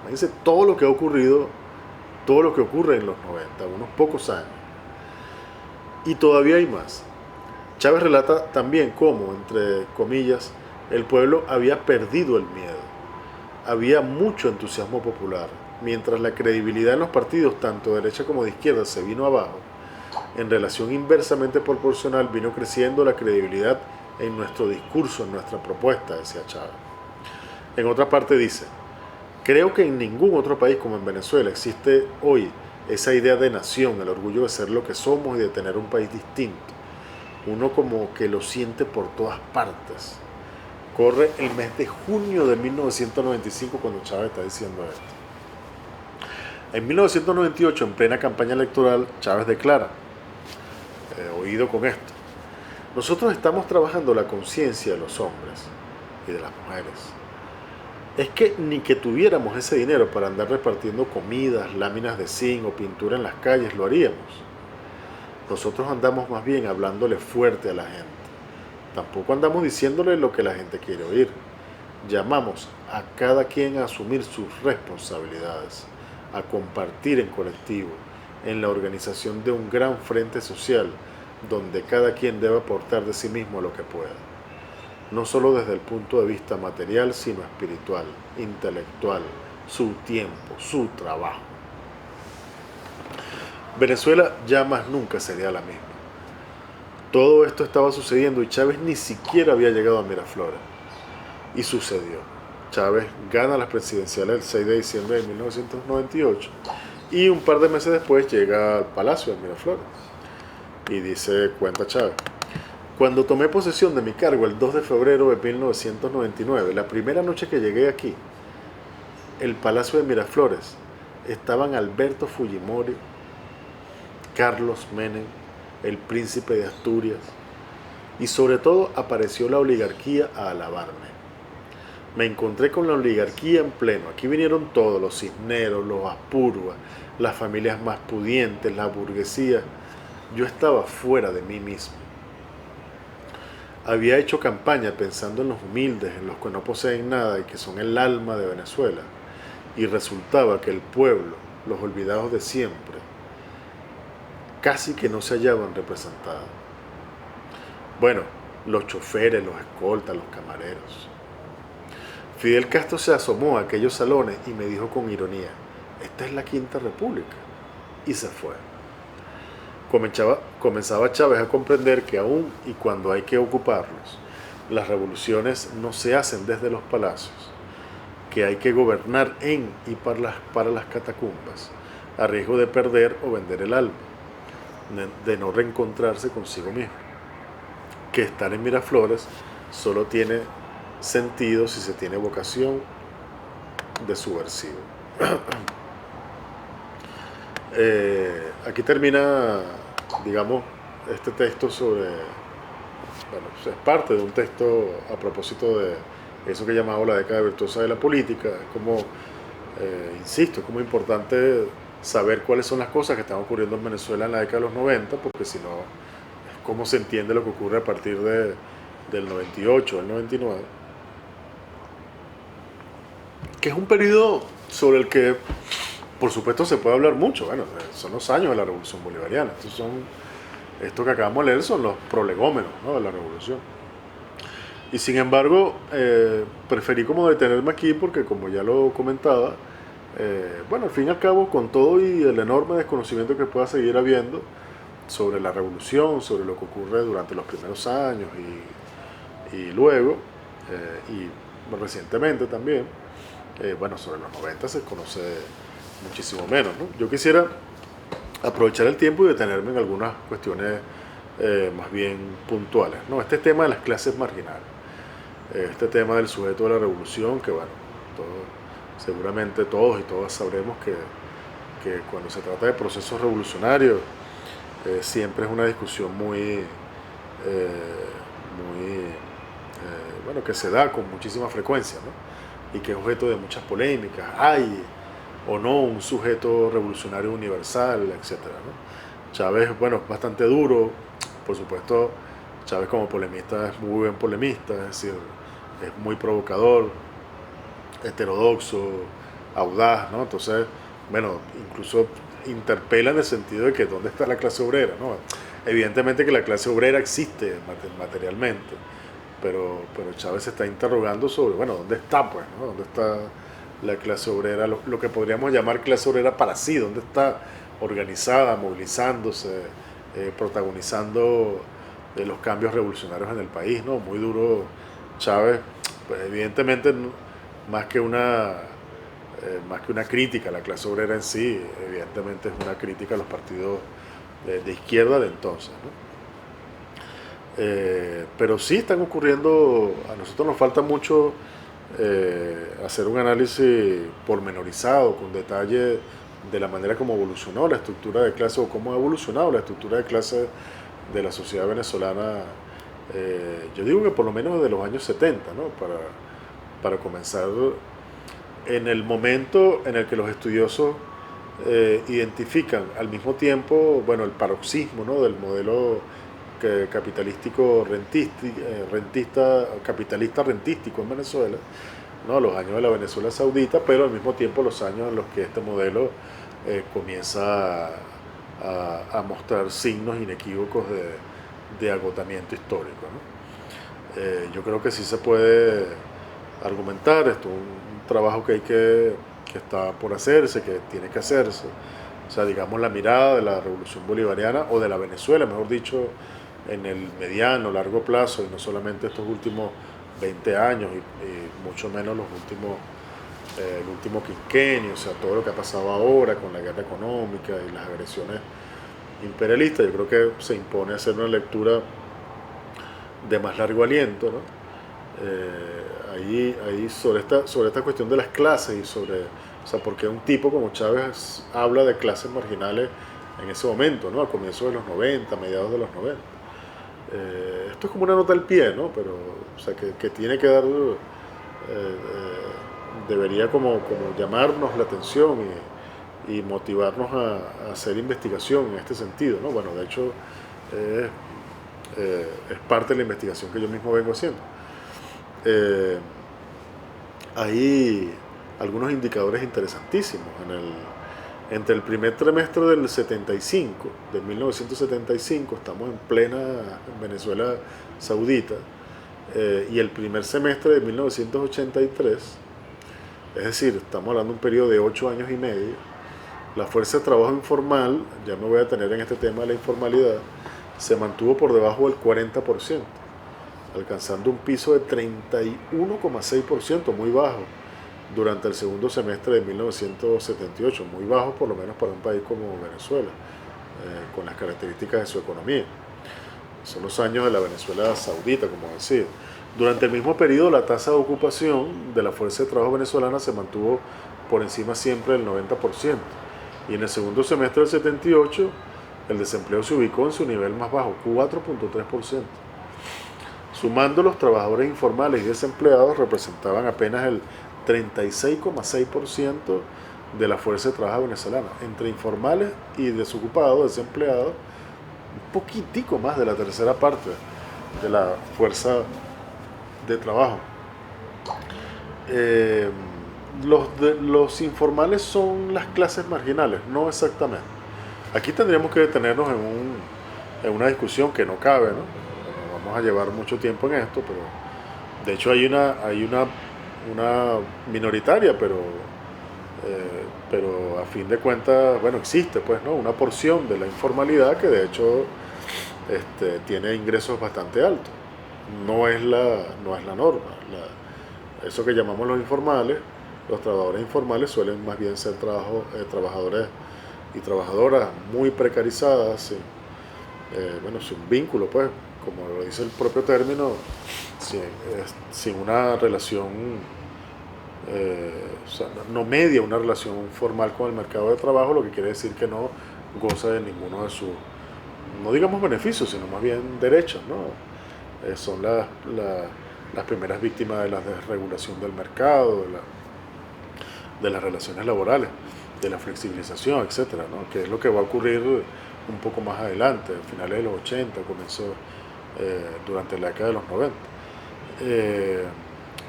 Imagínense todo lo que ha ocurrido, todo lo que ocurre en los 90, unos pocos años. Y todavía hay más. Chávez relata también cómo, entre comillas, el pueblo había perdido el miedo. Había mucho entusiasmo popular. Mientras la credibilidad en los partidos, tanto de derecha como de izquierda, se vino abajo, en relación inversamente proporcional vino creciendo la credibilidad en nuestro discurso, en nuestra propuesta, decía Chávez. En otra parte dice: creo que en ningún otro país como en Venezuela existe hoy esa idea de nación, el orgullo de ser lo que somos y de tener un país distinto. Uno como que lo siente por todas partes. Corre el mes de junio de 1995 cuando Chávez está diciendo esto. En 1998, en plena campaña electoral, Chávez declara, oído con esto: Nosotros estamos trabajando la conciencia de los hombres y de las mujeres. Es que ni que tuviéramos ese dinero para andar repartiendo comidas, láminas de zinc o pintura en las calles, lo haríamos. Nosotros andamos más bien hablándole fuerte a la gente. Tampoco andamos diciéndole lo que la gente quiere oír. Llamamos a cada quien a asumir sus responsabilidades, a compartir en colectivo, en la organización de un gran frente social, donde cada quien debe aportar de sí mismo lo que pueda. No solo desde el punto de vista material, sino espiritual, intelectual, su tiempo, su trabajo. Venezuela ya más nunca sería la misma. Todo esto estaba sucediendo y Chávez ni siquiera había llegado a Miraflores. Y sucedió. Chávez gana las presidenciales el 6 de diciembre de 1998 y un par de meses después llega al Palacio de Miraflores. Y dice, cuenta Chávez: cuando tomé posesión de mi cargo el 2 de febrero de 1999, la primera noche que llegué aquí, el Palacio de Miraflores, estaban Alberto Fujimori, Carlos Menem, el príncipe de Asturias, y sobre todo apareció la oligarquía a alabarme. Me encontré con la oligarquía en pleno. Aquí vinieron todos, los Cisneros, los Aspurua, las familias más pudientes, la burguesía. Yo estaba fuera de mí mismo. Había hecho campaña pensando en los humildes, en los que no poseen nada y que son el alma de Venezuela. Y resultaba que el pueblo, los olvidados de siempre, casi que no se hallaban representados. Bueno, los choferes, los escoltas, los camareros. Fidel Castro se asomó a aquellos salones y me dijo con ironía: esta es la Quinta República. Y se fue. Comenzaba Chávez a comprender que aún y cuando hay que ocuparlos, las revoluciones no se hacen desde los palacios, que hay que gobernar en y para las catacumbas, a riesgo de perder o vender el alma, de no reencontrarse consigo mismo, que estar en Miraflores solo tiene sentido si se tiene vocación de subversivo. Aquí termina, digamos, este texto sobre, bueno, es parte de un texto a propósito de eso que he llamado la década virtuosa de la política. Como, insisto, es como importante saber cuáles son las cosas que están ocurriendo en Venezuela en la década de los 90, porque si no, es cómo se entiende lo que ocurre a partir del 98, del 99, que es un periodo sobre el que, por supuesto, se puede hablar mucho. Bueno, son los años de la Revolución Bolivariana. Esto que acabamos de leer son los prolegómenos, ¿no?, de la Revolución. Y sin embargo, preferí como detenerme aquí porque, como ya lo comentaba, bueno, al fin y al cabo, con todo y el enorme desconocimiento que pueda seguir habiendo sobre la Revolución, sobre lo que ocurre durante los primeros años y luego, y recientemente también, bueno, sobre los 90 se conoce muchísimo menos, ¿no? Yo quisiera aprovechar el tiempo y detenerme en algunas cuestiones más bien puntuales, ¿no? Este tema de las clases marginales, este tema del sujeto de la revolución, que bueno, seguramente todos y todas sabremos que cuando se trata de procesos revolucionarios siempre es una discusión bueno, que se da con muchísima frecuencia, ¿no?, y que es objeto de muchas polémicas. ¿Hay o no un sujeto revolucionario universal, etcétera, ¿no? Chávez, bueno, es bastante duro. Por supuesto, Chávez como polemista es muy buen polemista, es decir, es muy provocador, heterodoxo, audaz, ¿no? Entonces, bueno, incluso interpela en el sentido de que ¿dónde está la clase obrera?, ¿no? Evidentemente que la clase obrera existe materialmente, pero Chávez se está interrogando sobre, bueno, ¿dónde está, pues, ¿no? ¿Dónde está la clase obrera, lo que podríamos llamar clase obrera para sí? ¿Dónde está organizada, movilizándose, protagonizando los cambios revolucionarios en el país, ¿no? Muy duro Chávez, pues evidentemente más que una crítica a la clase obrera en sí, evidentemente es una crítica a los partidos de izquierda de entonces, ¿no? Pero sí están ocurriendo, a nosotros nos falta mucho hacer un análisis pormenorizado, con detalle, de la manera como evolucionó la estructura de clase o cómo ha evolucionado la estructura de clase de la sociedad venezolana Yo digo que por lo menos de los años 70, ¿no? Para comenzar en el momento en el que los estudiosos identifican al mismo tiempo, bueno, el paroxismo, ¿no? Del modelo capitalístico capitalista rentístico en Venezuela, ¿no? Los años de la Venezuela Saudita, pero al mismo tiempo los años en los que este modelo comienza a mostrar signos inequívocos de agotamiento histórico, ¿no? Yo creo que sí se puede argumentar, esto es un trabajo que está por hacerse, que tiene que hacerse. O sea, digamos, la mirada de la revolución bolivariana, o de la Venezuela, mejor dicho, en el mediano, largo plazo, y no solamente estos últimos 20 años, y mucho menos el último quinquenio, o sea, todo lo que ha pasado ahora con la guerra económica y las agresiones imperialistas. Yo creo que se impone hacer una lectura de más largo aliento, ¿no? Ahí sobre esta cuestión de las clases y sobre, o sea, porque un tipo como Chávez habla de clases marginales en ese momento, ¿no? A comienzos de los 90, mediados de los 90. Esto es como una nota al pie, ¿no? Pero, o sea, que tiene que dar, debería como llamarnos la atención y motivarnos a hacer investigación en este sentido, ¿no? Bueno, de hecho, es parte de la investigación que yo mismo vengo haciendo. Eh, Hay algunos indicadores interesantísimos. Entre el primer trimestre del 75, de 1975, estamos en plena Venezuela Saudita, y el primer semestre de 1983, es decir, estamos hablando de un periodo de 8 años y medio, la fuerza de trabajo informal, ya me voy a tener en este tema de la informalidad, se mantuvo por debajo del 40%, alcanzando un piso de 31,6%, muy bajo, durante el segundo semestre de 1978, muy bajo por lo menos para un país como Venezuela, con las características de su economía. Son los años de la Venezuela Saudita, como decía. Durante el mismo periodo, la tasa de ocupación de la fuerza de trabajo venezolana se mantuvo por encima siempre del 90%. Y en el segundo semestre del 78, el desempleo se ubicó en su nivel más bajo, 4,3%. Sumando los trabajadores informales y desempleados, representaban apenas el 36,6% de la fuerza de trabajo venezolana. Entre informales y desocupados, desempleados, un poquitico más de la tercera parte de la fuerza de trabajo. Los informales son las clases marginales, no exactamente. Aquí tendríamos que detenernos en una discusión que no cabe, ¿no? No vamos a llevar mucho tiempo en esto, pero de hecho hay una minoritaria, pero a fin de cuentas, bueno, existe pues, ¿no? Una porción de la informalidad que de hecho tiene ingresos bastante altos. No es la norma. Eso que llamamos los informales, los trabajadores informales suelen más bien ser trabajadores y trabajadoras muy precarizadas, sin vínculo, pues, como lo dice el propio término, sin una relación, o sea, no media una relación formal con el mercado de trabajo, lo que quiere decir que no goza de ninguno de sus, no digamos beneficios, sino más bien derechos, ¿no? Son las primeras víctimas de la desregulación del mercado, de las relaciones laborales, de la flexibilización, etcétera, ¿no? Que es lo que va a ocurrir un poco más adelante, a finales de los 80, comenzó durante la década de los 90.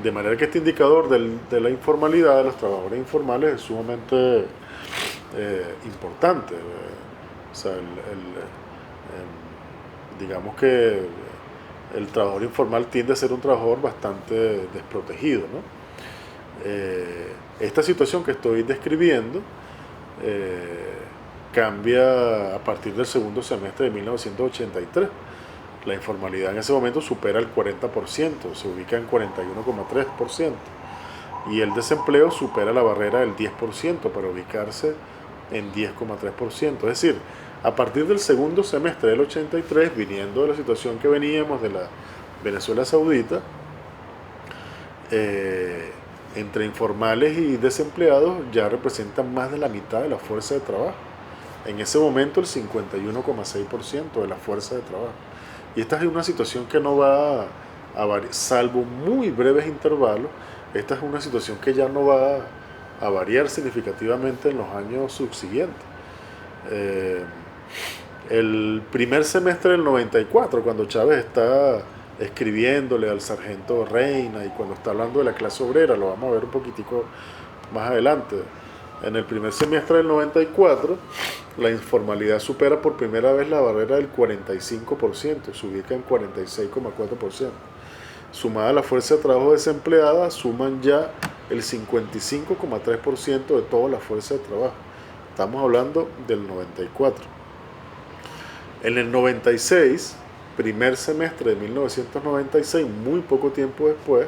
De manera que este indicador de la informalidad de los trabajadores informales es sumamente importante. O sea, digamos que el trabajador informal tiende a ser un trabajador bastante desprotegido, ¿no? Esta situación que estoy describiendo cambia a partir del segundo semestre de 1983. La informalidad en ese momento supera el 40%, se ubica en 41,3%, y el desempleo supera la barrera del 10% para ubicarse en 10,3%. Es decir, a partir del segundo semestre del 83, viniendo de la situación que veníamos de la Venezuela Saudita, entre informales y desempleados ya representan más de la mitad de la fuerza de trabajo. En ese momento el 51,6% de la fuerza de trabajo. Y esta es una situación que no va a variar, salvo muy breves intervalos, esta es una situación que ya no va a variar significativamente en los años subsiguientes. Eh, el primer semestre del 94, cuando Chávez está escribiéndole al sargento Reina y cuando está hablando de la clase obrera, lo vamos a ver un poquitico más adelante. En el primer semestre del 94, la informalidad supera por primera vez la barrera del 45%, se ubica en 46,4%. Sumada a la fuerza de trabajo desempleada, suman ya el 55,3% de toda la fuerza de trabajo. Estamos hablando del 94. En el 96, primer semestre de 1996, muy poco tiempo después,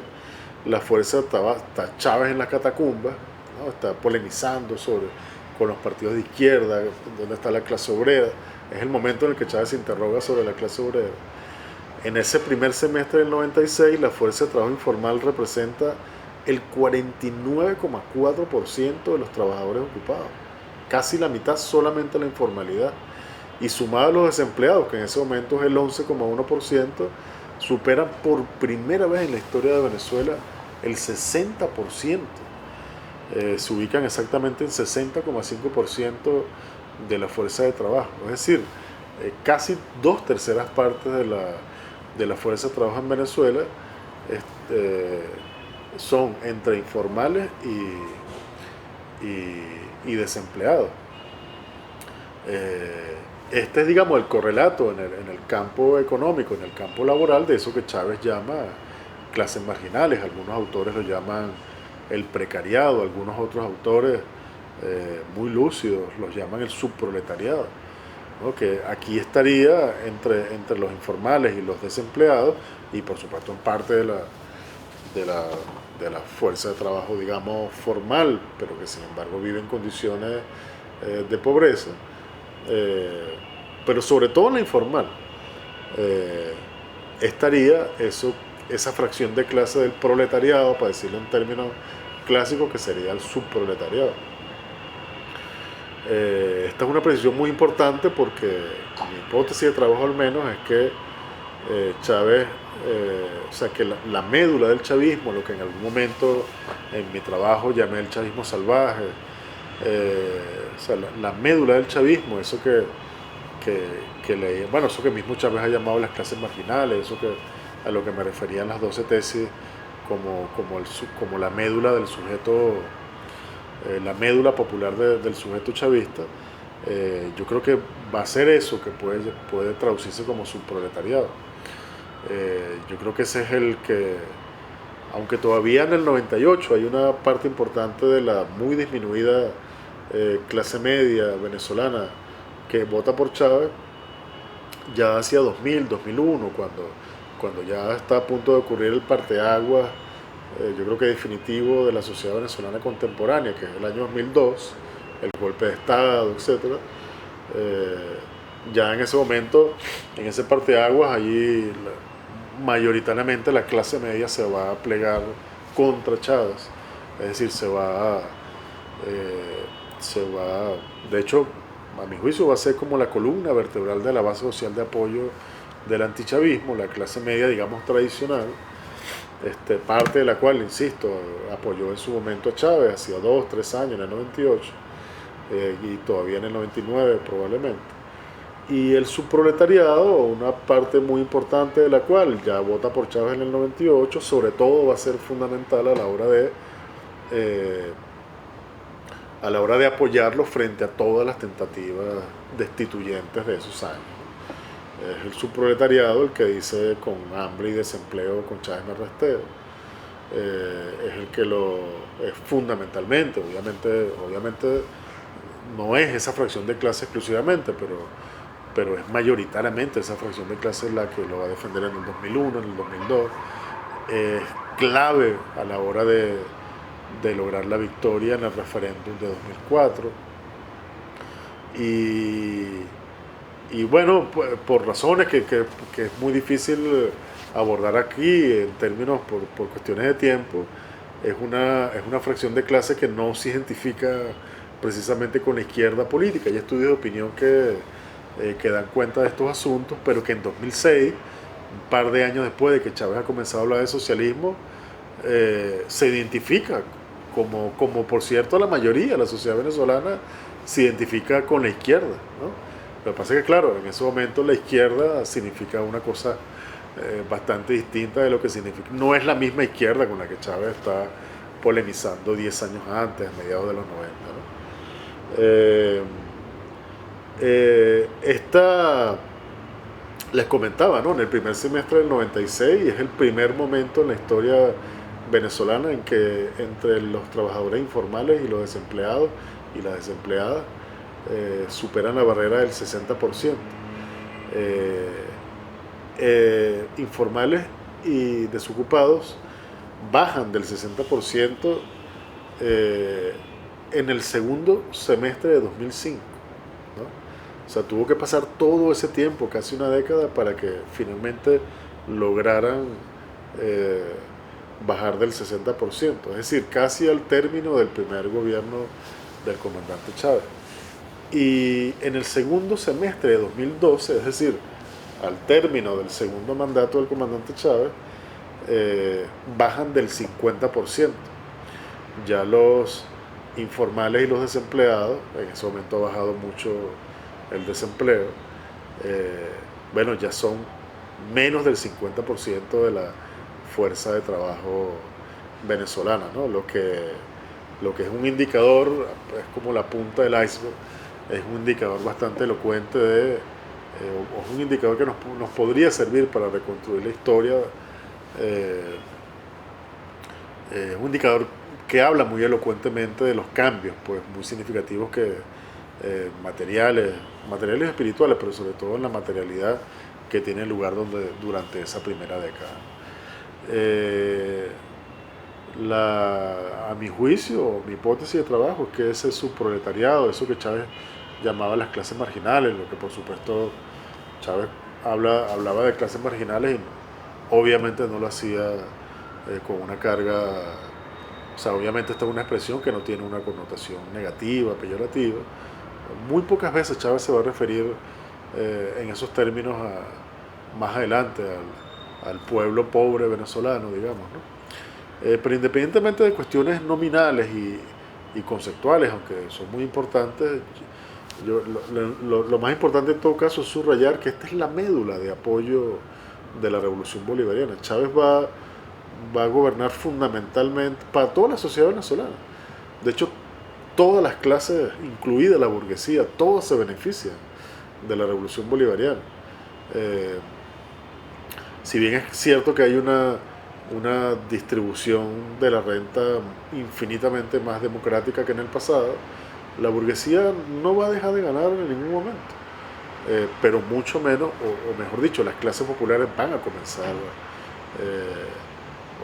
la fuerza estaba, está Chávez en las catacumbas, ¿no? Está polemizando con los partidos de izquierda, donde está la clase obrera. Es el momento en el que Chávez se interroga sobre la clase obrera. En ese primer semestre del 96, la fuerza de trabajo informal representa el 49,4% de los trabajadores ocupados. Casi la mitad solamente la informalidad. Y sumado a los desempleados, que en ese momento es el 11,1%, superan por primera vez en la historia de Venezuela el 60%. Se ubican exactamente en 60,5% de la fuerza de trabajo. Es decir, casi 2/3 partes de la fuerza de trabajo en Venezuela son entre informales y desempleados. Este es, digamos, el correlato en el campo económico, en el campo laboral, de eso que Chávez llama clases marginales. Algunos autores lo llaman el precariado, algunos otros autores muy lúcidos los llaman el subproletariado, ¿no? Que aquí estaría entre los informales y los desempleados, y por supuesto en parte de la fuerza de trabajo, digamos, formal, pero que sin embargo vive en condiciones de pobreza. Pero sobre todo en la informal estaría esa fracción de clase del proletariado, para decirlo en términos clásicos, que sería el subproletariado. Esta es una precisión muy importante porque mi hipótesis de trabajo al menos es que Chávez, o sea, que la médula del chavismo, lo que en algún momento en mi trabajo llamé el chavismo salvaje, o sea, la médula del chavismo, eso bueno, eso que mismo Chávez ha llamado las clases marginales, eso a lo que me referían las 12 tesis como la médula del sujeto, la médula popular del sujeto chavista. Yo creo que va a ser eso que puede traducirse como subproletariado. Yo creo que ese es el que, aunque todavía en el 98 hay una parte importante de la muy disminuida clase media venezolana que vota por Chávez, ya hacia 2000, 2001, cuando ya está a punto de ocurrir el parteaguas, yo creo que definitivo, de la sociedad venezolana contemporánea, que es el año 2002, el golpe de Estado, etc. Ya en ese momento, en ese parteaguas, allí mayoritariamente la clase media se va a plegar contra Chávez, es decir, de hecho, a mi juicio va a ser como la columna vertebral de la base social de apoyo del antichavismo, la clase media, digamos, tradicional, parte de la cual, insisto, apoyó en su momento a Chávez, hacía 2, 3 años, en el 98, y todavía en el 99 probablemente. Y el subproletariado, una parte muy importante de la cual ya vota por Chávez en el 98, sobre todo va a ser fundamental a la hora de apoyarlo frente a todas las tentativas destituyentes de esos años. Es el subproletariado el que dice con hambre y desempleo con Chávez me rasteo. Es el que es fundamentalmente, obviamente no es esa fracción de clase exclusivamente, pero es mayoritariamente esa fracción de clase la que lo va a defender en el 2001, en el 2002. Es clave a la hora de lograr la victoria en el referéndum de 2004. Y bueno, por razones que es muy difícil abordar aquí en términos por cuestiones de tiempo, es una fracción de clase que no se identifica precisamente con la izquierda política. Hay estudios de opinión que que dan cuenta de estos asuntos, pero que en 2006, un par de años después de que Chávez ha comenzado a hablar de socialismo, se identifica como por cierto la mayoría de la sociedad venezolana se identifica con la izquierda, ¿no? Lo que pasa es que claro, en ese momento la izquierda significa una cosa bastante distinta de lo que significa. No es la misma izquierda con la que Chávez está polemizando 10 años antes, a mediados de los 90, ¿no? Esta, les comentaba, ¿no? En el primer semestre del 96 es el primer momento en la historia venezolana en que entre los trabajadores informales y los desempleados y las desempleadas superan la barrera del 60%. Informales y desocupados bajan del 60% en el segundo semestre de 2005, ¿no? O sea, tuvo que pasar todo ese tiempo, casi una década, para que finalmente lograran bajar del 60%, es decir, casi al término del primer gobierno del comandante Chávez. Y en el segundo semestre de 2012, es decir, al término del segundo mandato del comandante Chávez, bajan del 50%. Ya los informales y los desempleados, en ese momento ha bajado mucho el desempleo, bueno, ya son menos del 50% de la fuerza de trabajo venezolana, ¿no? Lo que es un indicador, es como la punta del iceberg, es un indicador bastante elocuente o es un indicador que nos podría servir para reconstruir la historia. Es un indicador que habla muy elocuentemente de los cambios, pues muy significativos que materiales y espirituales, pero sobre todo en la materialidad que tiene lugar durante esa primera década. A mi juicio, mi hipótesis de trabajo es que ese subproletariado, eso que Chávez llamaba las clases marginales, lo que por supuesto Chávez hablaba de clases marginales y obviamente no lo hacía con una carga, o sea, obviamente esta es una expresión que no tiene una connotación negativa, peyorativa. Muy pocas veces Chávez se va a referir en esos términos más adelante al pueblo pobre venezolano, digamos, ¿no? Pero independientemente de cuestiones nominales y conceptuales, aunque son muy importantes, lo más importante en todo caso es subrayar que esta es la médula de apoyo de la revolución bolivariana. Chávez va a gobernar fundamentalmente para toda la sociedad venezolana. De hecho, todas las clases, incluida la burguesía, todos se benefician de la revolución bolivariana. Si bien es cierto que hay una distribución de la renta infinitamente más democrática que en el pasado, la burguesía no va a dejar de ganar en ningún momento. Pero mucho menos, o mejor dicho, las clases populares van a comenzar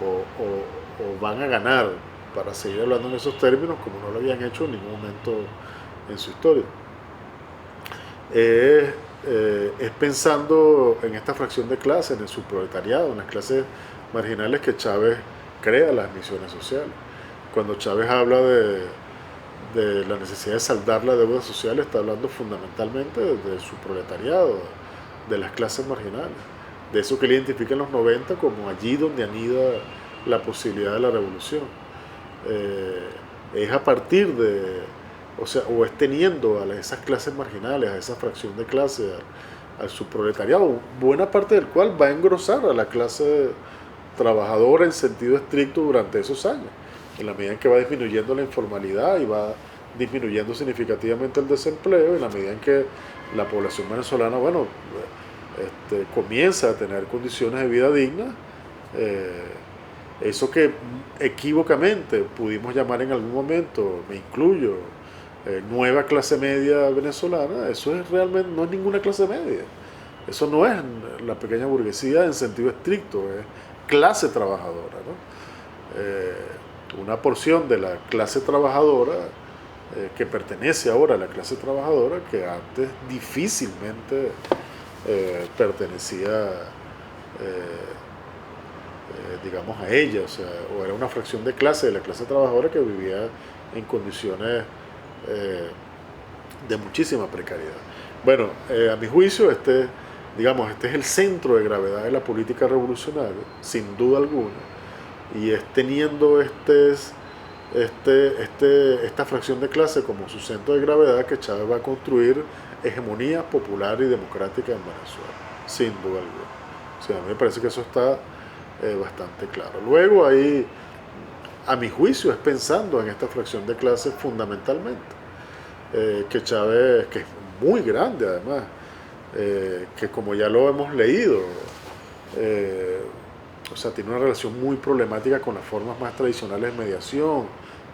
o van a ganar, para seguir hablando en esos términos, como no lo habían hecho en ningún momento en su historia. Es pensando en esta fracción de clase, en el subproletariado, en las clases marginales, que Chávez crea las misiones sociales. Cuando Chávez habla de la necesidad de saldar la deuda social, está hablando fundamentalmente del subproletariado, de las clases marginales, de eso que él identifica en los 90 como allí donde anida la posibilidad de la revolución. Es a partir o es teniendo a esas clases marginales, a esa fracción de clase, al subproletariado, buena parte del cual va a engrosar a la clase trabajadora en sentido estricto durante esos años, en la medida en que va disminuyendo la informalidad y va disminuyendo significativamente el desempleo, en la medida en que la población venezolana, bueno, comienza a tener condiciones de vida dignas. Eso que equívocamente pudimos llamar en algún momento, me incluyo, nueva clase media venezolana, eso es realmente, no es ninguna clase media. Eso no es la pequeña burguesía en sentido estricto, es clase trabajadora, ¿no? Una porción de la clase trabajadora que pertenece ahora a la clase trabajadora, que antes difícilmente pertenecía, digamos, a ella, o era una fracción de clase de la clase trabajadora que vivía en condiciones de muchísima precariedad. Bueno, a mi juicio, digamos, este es el centro de gravedad de la política revolucionaria, sin duda alguna, y es teniendo esta fracción de clase como su centro de gravedad que Chávez va a construir hegemonía popular y democrática en Venezuela, sin duda alguna. O sea, a mí me parece que eso está bastante claro. Luego ahí, a mi juicio, es pensando en esta fracción de clase fundamentalmente, que Chávez, que es muy grande además, que como ya lo hemos leído, eh, o sea, tiene una relación muy problemática con las formas más tradicionales de mediación,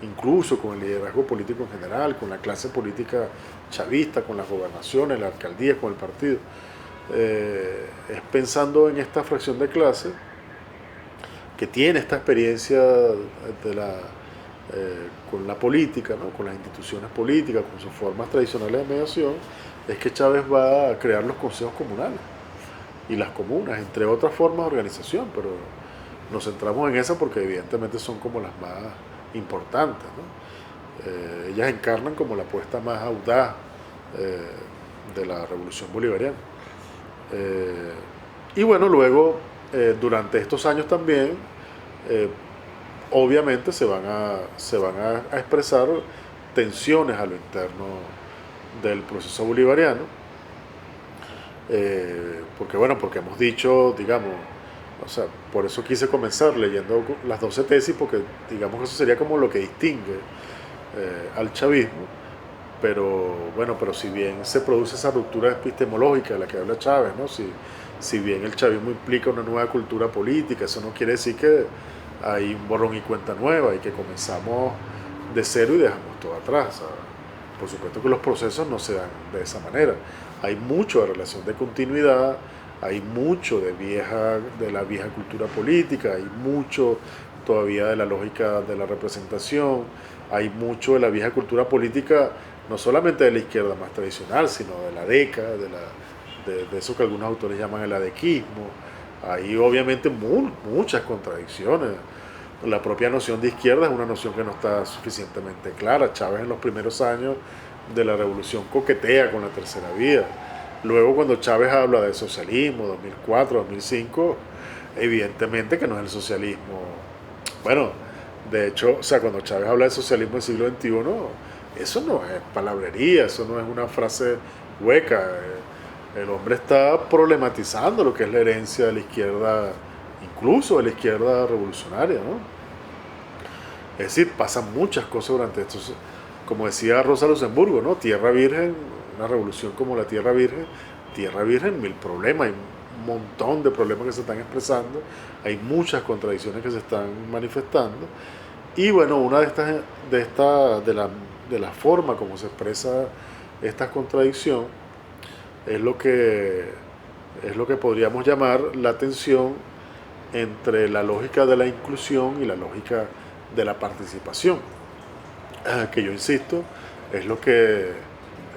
incluso con el liderazgo político en general, con la clase política chavista, con las gobernaciones, la alcaldía, con el partido. Es pensando en esta fracción de clase que tiene esta experiencia con la política, ¿no? Con las instituciones políticas, con sus formas tradicionales de mediación, es que Chávez va a crear los consejos comunales y las comunas, entre otras formas de organización, pero nos centramos en esa porque evidentemente son como las más importantes, ¿no? Ellas encarnan como la apuesta más audaz eh, de la revolución bolivariana. Eh, y bueno, luego, durante estos años también, eh, obviamente se van a expresar tensiones a lo interno del proceso bolivariano, porque bueno, porque hemos dicho, digamos, o sea, por eso quise comenzar leyendo las 12 tesis, porque digamos que eso sería como lo que distingue al chavismo, pero bueno, pero si bien se produce esa ruptura epistemológica de la que habla Chávez, ¿no? Si bien el chavismo implica una nueva cultura política, eso no quiere decir que hay un borrón y cuenta nueva y que comenzamos de cero y dejamos todo atrás. ¿Sabes? Por supuesto que los procesos no se dan de esa manera. Hay mucho de relación de continuidad, hay mucho de la vieja cultura política, hay mucho todavía de la lógica de la representación, hay mucho de la vieja cultura política, no solamente de la izquierda más tradicional, sino de la década, de eso que algunos autores llaman el adequismo. Hay obviamente muchas contradicciones. La propia noción de izquierda es una noción que no está suficientemente clara. Chávez en los primeros años de la revolución coquetea con la tercera vía. Luego cuando Chávez habla de socialismo, 2004, 2005, evidentemente que no es el socialismo. Bueno, de hecho, o sea, cuando Chávez habla de socialismo del siglo XXI, eso no es palabrería, eso no es una frase hueca. El hombre está problematizando lo que es la herencia de la izquierda, incluso de la izquierda revolucionaria, ¿no? Es decir, pasan muchas cosas durante estos, como decía Rosa Luxemburgo, ¿no? Tierra Virgen, una revolución como la Tierra Virgen, mil problemas, hay un montón de problemas que se están expresando, hay muchas contradicciones que se están manifestando, y bueno, una de la forma como se expresa esta contradicción es lo que podríamos llamar la tensión entre la lógica de la inclusión y la lógica de la participación, que yo insisto, es lo que,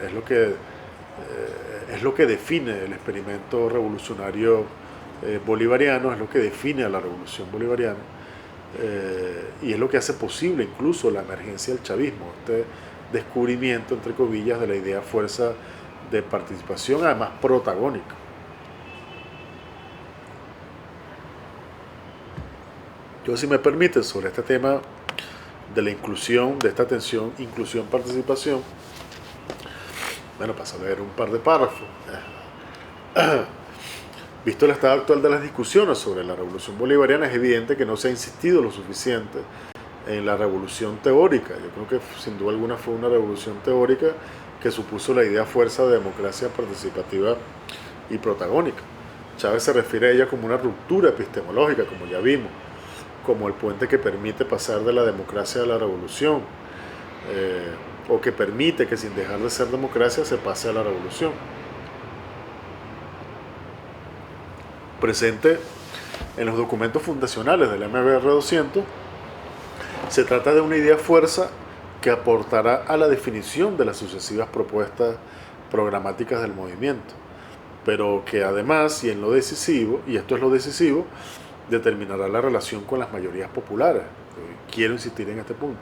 es lo que, es lo que define el experimento revolucionario bolivariano, es lo que define a la revolución bolivariana, y es lo que hace posible incluso la emergencia del chavismo, este descubrimiento, entre comillas, de la idea fuerza de participación, además protagónica. Yo, si me permite, sobre este tema de la inclusión, de esta tensión, inclusión-participación, bueno, paso a leer un par de párrafos. Visto el estado actual de las discusiones sobre la revolución bolivariana, es evidente que no se ha insistido lo suficiente en la revolución teórica. Yo creo que sin duda alguna fue una revolución teórica que supuso la idea fuerza de democracia participativa y protagónica. Chávez se refiere a ella como una ruptura epistemológica, como ya vimos, como el puente que permite pasar de la democracia a la revolución, o que permite que sin dejar de ser democracia se pase a la revolución. Presente en los documentos fundacionales del MBR 200, se trata de una idea fuerza que aportará a la definición de las sucesivas propuestas programáticas del movimiento, pero que además, y en lo decisivo, y esto es lo decisivo, determinará la relación con las mayorías populares. Quiero insistir en este punto.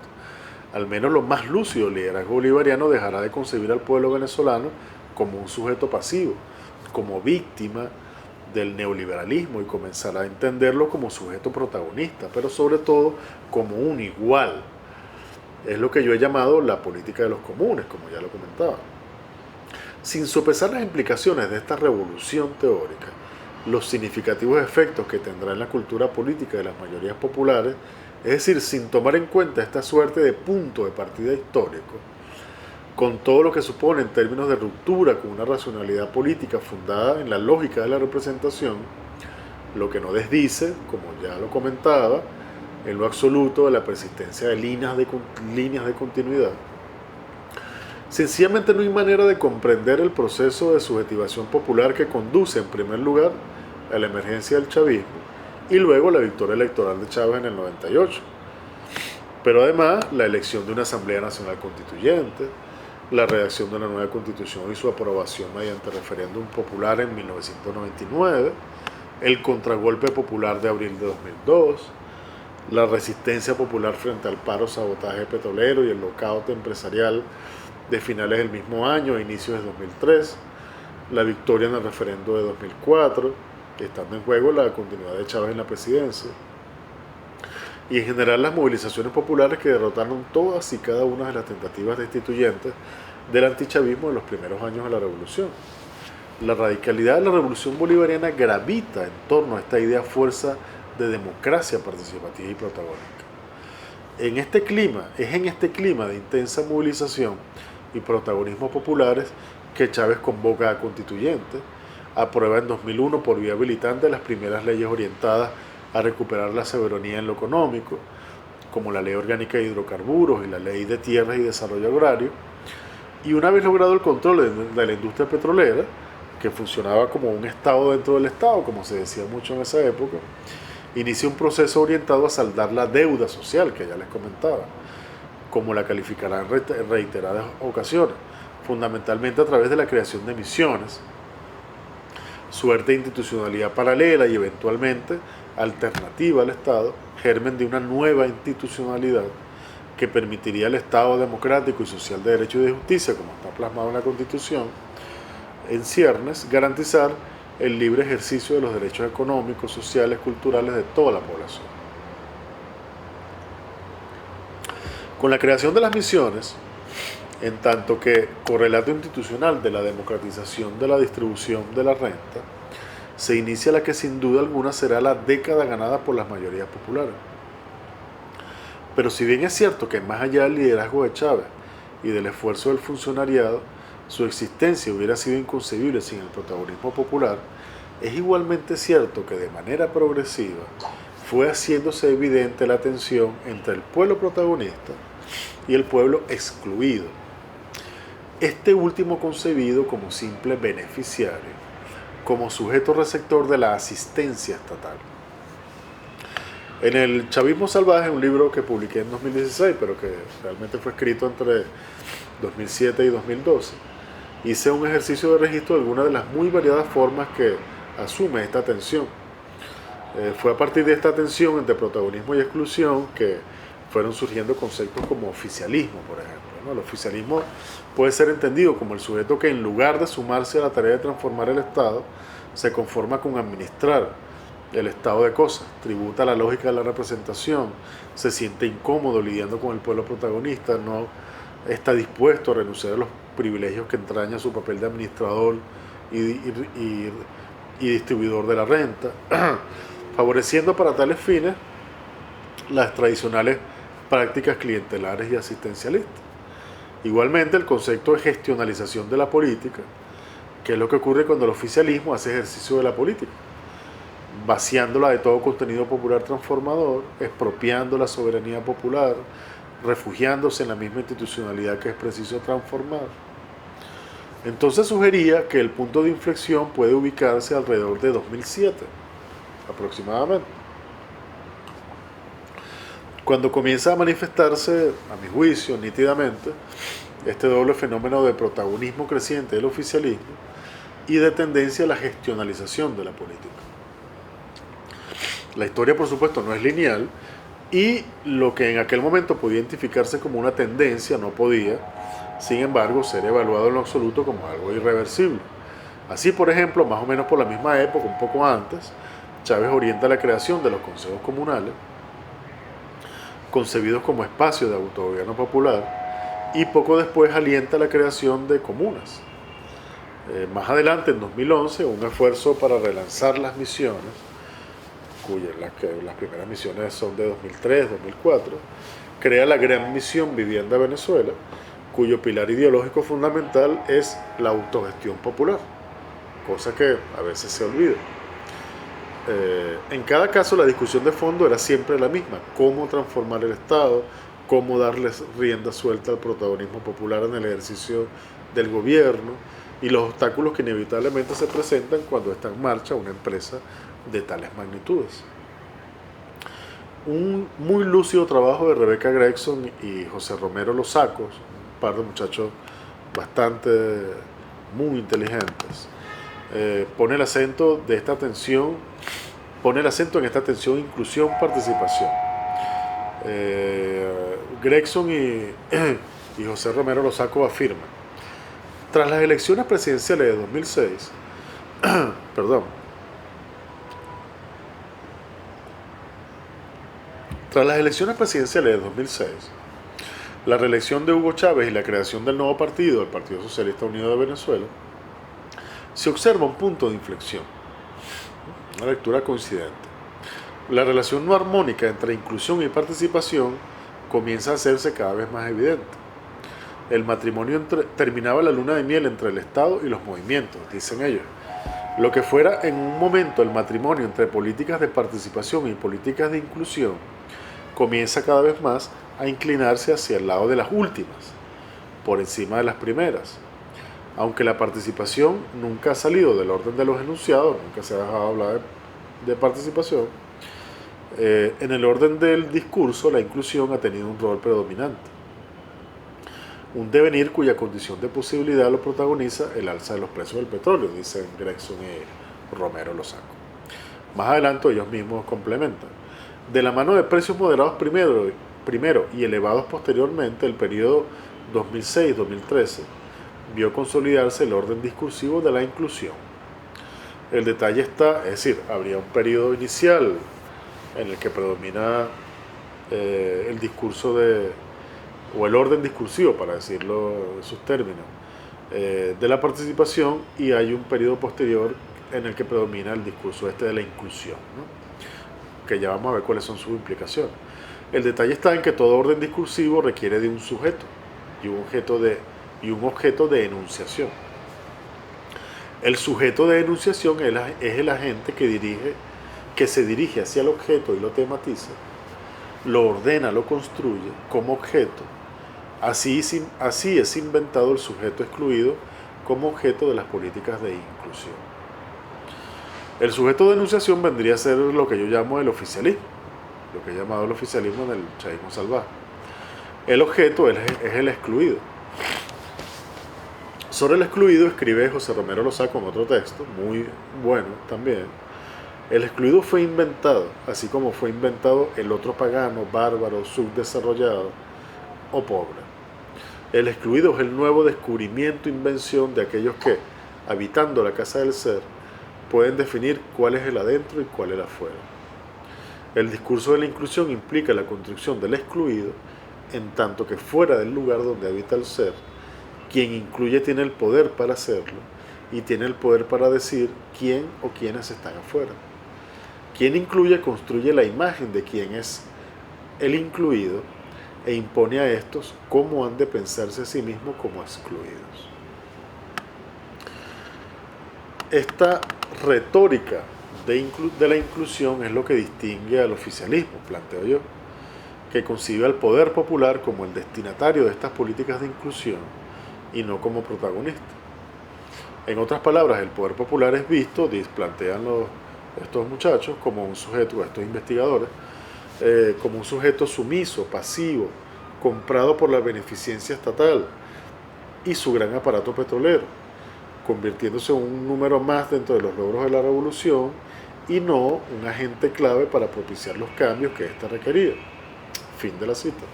Al menos lo más lúcido liderazgo bolivariano dejará de concebir al pueblo venezolano como un sujeto pasivo, como víctima del neoliberalismo, y comenzar a entenderlo como sujeto protagonista, pero sobre todo como un igual. Es lo que yo he llamado la política de los comunes, como ya lo comentaba. Sin sopesar las implicaciones de esta revolución teórica, los significativos efectos que tendrá en la cultura política de las mayorías populares, es decir, sin tomar en cuenta esta suerte de punto de partida histórico, con todo lo que supone en términos de ruptura con una racionalidad política fundada en la lógica de la representación, lo que no desdice, como ya lo comentaba, en lo absoluto de la persistencia de líneas de continuidad. Sencillamente no hay manera de comprender el proceso de subjetivación popular que conduce en primer lugar a la emergencia del chavismo y luego la victoria electoral de Chávez en el 98. Pero además la elección de una Asamblea Nacional Constituyente, la redacción de una nueva Constitución y su aprobación mediante referéndum popular en 1999, el contragolpe popular de abril de 2002, la resistencia popular frente al paro sabotaje petrolero y el lockout empresarial de finales del mismo año e inicios de 2003, la victoria en el referendo de 2004, estando en juego la continuidad de Chávez en la presidencia, y en general las movilizaciones populares que derrotaron todas y cada una de las tentativas destituyentes del antichavismo en los primeros años de la revolución. La radicalidad de la revolución bolivariana gravita en torno a esta idea fuerza de democracia participativa y protagónica. Es en este clima de intensa movilización y protagonismo populares que Chávez convoca a constituyentes, aprueba en 2001 por vía habilitante las primeras leyes orientadas a recuperar la soberanía en lo económico, como la Ley Orgánica de Hidrocarburos y la Ley de Tierras y Desarrollo Agrario, y una vez logrado el control de la industria petrolera, que funcionaba como un Estado dentro del Estado, como se decía mucho en esa época, inicia un proceso orientado a saldar la deuda social, que ya les comentaba, como la calificarán en reiteradas ocasiones, fundamentalmente a través de la creación de emisiones, suerte de institucionalidad paralela y eventualmente alternativa al Estado, germen de una nueva institucionalidad que permitiría al Estado democrático y social de derecho y de justicia, como está plasmado en la Constitución, en ciernes, garantizar el libre ejercicio de los derechos económicos, sociales, culturales de toda la población. Con la creación de las misiones, en tanto que correlato institucional de la democratización de la distribución de la renta, se inicia la que sin duda alguna será la década ganada por las mayorías populares. Pero si bien es cierto que más allá del liderazgo de Chávez y del esfuerzo del funcionariado, su existencia hubiera sido inconcebible sin el protagonismo popular, es igualmente cierto que de manera progresiva fue haciéndose evidente la tensión entre el pueblo protagonista y el pueblo excluido, este último concebido como simple beneficiario, como sujeto receptor de la asistencia estatal. En el Chavismo Salvaje, un libro que publiqué en 2016, pero que realmente fue escrito entre 2007 y 2012, hice un ejercicio de registro de algunas de las muy variadas formas que asume esta tensión. Fue a partir de esta tensión entre protagonismo y exclusión que fueron surgiendo conceptos como oficialismo, por ejemplo, ¿no? El oficialismo puede ser entendido como el sujeto que en lugar de sumarse a la tarea de transformar el Estado, se conforma con administrar el estado de cosas, tributa la lógica de la representación, se siente incómodo lidiando con el pueblo protagonista, no está dispuesto a renunciar a los privilegios que entraña su papel de administrador y distribuidor de la renta, favoreciendo para tales fines las tradicionales prácticas clientelares y asistencialistas. Igualmente, el concepto de gestionalización de la política, que es lo que ocurre cuando el oficialismo hace ejercicio de la política, vaciándola de todo contenido popular transformador, expropiando la soberanía popular, refugiándose en la misma institucionalidad que es preciso transformar. Entonces sugería que el punto de inflexión puede ubicarse alrededor de 2007, aproximadamente, cuando comienza a manifestarse, a mi juicio, nítidamente, este doble fenómeno de protagonismo creciente del oficialismo y de tendencia a la gestionalización de la política. La historia, por supuesto, no es lineal y lo que en aquel momento podía identificarse como una tendencia no podía, sin embargo ser evaluado en lo absoluto como algo irreversible. Así, por ejemplo, más o menos por la misma época, un poco antes, Chávez orienta la creación de los consejos comunales, concebidos como espacios de autogobierno popular, y poco después alienta la creación de comunas. Más adelante, en 2011, un esfuerzo para relanzar las misiones, las primeras misiones son de 2003, 2004, crea la Gran Misión Vivienda Venezuela, cuyo pilar ideológico fundamental es la autogestión popular, cosa que a veces se olvida. En cada caso la discusión de fondo era siempre la misma: cómo transformar el Estado, cómo darles rienda suelta al protagonismo popular en el ejercicio del gobierno y los obstáculos que inevitablemente se presentan cuando está en marcha una empresa de tales magnitudes. Un muy lúcido trabajo de Rebecca Gregson y José Romero Losacos, un par de muchachos bastante muy inteligentes, pone el acento en esta tensión inclusión-participación. Gregson y José Romero Losacos afirman: tras las elecciones presidenciales de 2006, tras las elecciones presidenciales de 2006, la reelección de Hugo Chávez y la creación del nuevo partido, el Partido Socialista Unido de Venezuela, se observa un punto de inflexión, una lectura coincidente. La relación no armónica entre inclusión y participación comienza a hacerse cada vez más evidente. El matrimonio terminaba la luna de miel entre el Estado y los movimientos, dicen ellos. Lo que fuera en un momento el matrimonio entre políticas de participación y políticas de inclusión comienza cada vez más a inclinarse hacia el lado de las últimas, por encima de las primeras. Aunque la participación nunca ha salido del orden de los enunciados, nunca se ha dejado hablar de participación, en el orden del discurso la inclusión ha tenido un rol predominante. Un devenir cuya condición de posibilidad lo protagoniza el alza de los precios del petróleo, dicen Gregson y Romero Losacos. Más adelante ellos mismos complementan: de la mano de precios moderados primero y elevados posteriormente, el periodo 2006-2013 vio consolidarse el orden discursivo de la inclusión. El detalle está, es decir, habría un periodo inicial en el que predomina el discurso o el orden discursivo, para decirlo en sus términos, de la participación, y hay un periodo posterior en el que predomina el discurso de la inclusión, ¿no? Que ya vamos a ver cuáles son sus implicaciones. El detalle está en que todo orden discursivo requiere de un sujeto y un objeto de enunciación. El sujeto de enunciación es el agente que se dirige hacia el objeto y lo tematiza, lo ordena, lo construye como objeto. Así es inventado el sujeto excluido como objeto de las políticas de inclusión. El sujeto de enunciación vendría a ser lo que yo llamo el oficialismo, lo que he llamado el oficialismo en el chavismo salvaje. El objeto es el excluido. Sobre el excluido escribe José Romero Losacos en otro texto, muy bueno también. El excluido fue inventado, así como fue inventado el otro pagano, bárbaro, subdesarrollado o pobre. El excluido es el nuevo descubrimiento, invención de aquellos que, habitando la casa del ser, pueden definir cuál es el adentro y cuál es el afuera. El discurso de la inclusión implica la construcción del excluido, en tanto que fuera del lugar donde habita el ser, quien incluye tiene el poder para hacerlo y tiene el poder para decir quién o quiénes están afuera. Quien incluye construye la imagen de quién es el incluido e impone a estos cómo han de pensarse a sí mismos como excluidos. Esta retórica de la inclusión es lo que distingue al oficialismo, planteo yo, que concibe al poder popular como el destinatario de estas políticas de inclusión y no como protagonista. En otras palabras, el poder popular es visto, plantean estos muchachos, como un sujeto, estos investigadores, como un sujeto sumiso, pasivo, comprado por la beneficencia estatal y su gran aparato petrolero, convirtiéndose en un número más dentro de los logros de la revolución y no un agente clave para propiciar los cambios que ésta requería. Fin de la cita.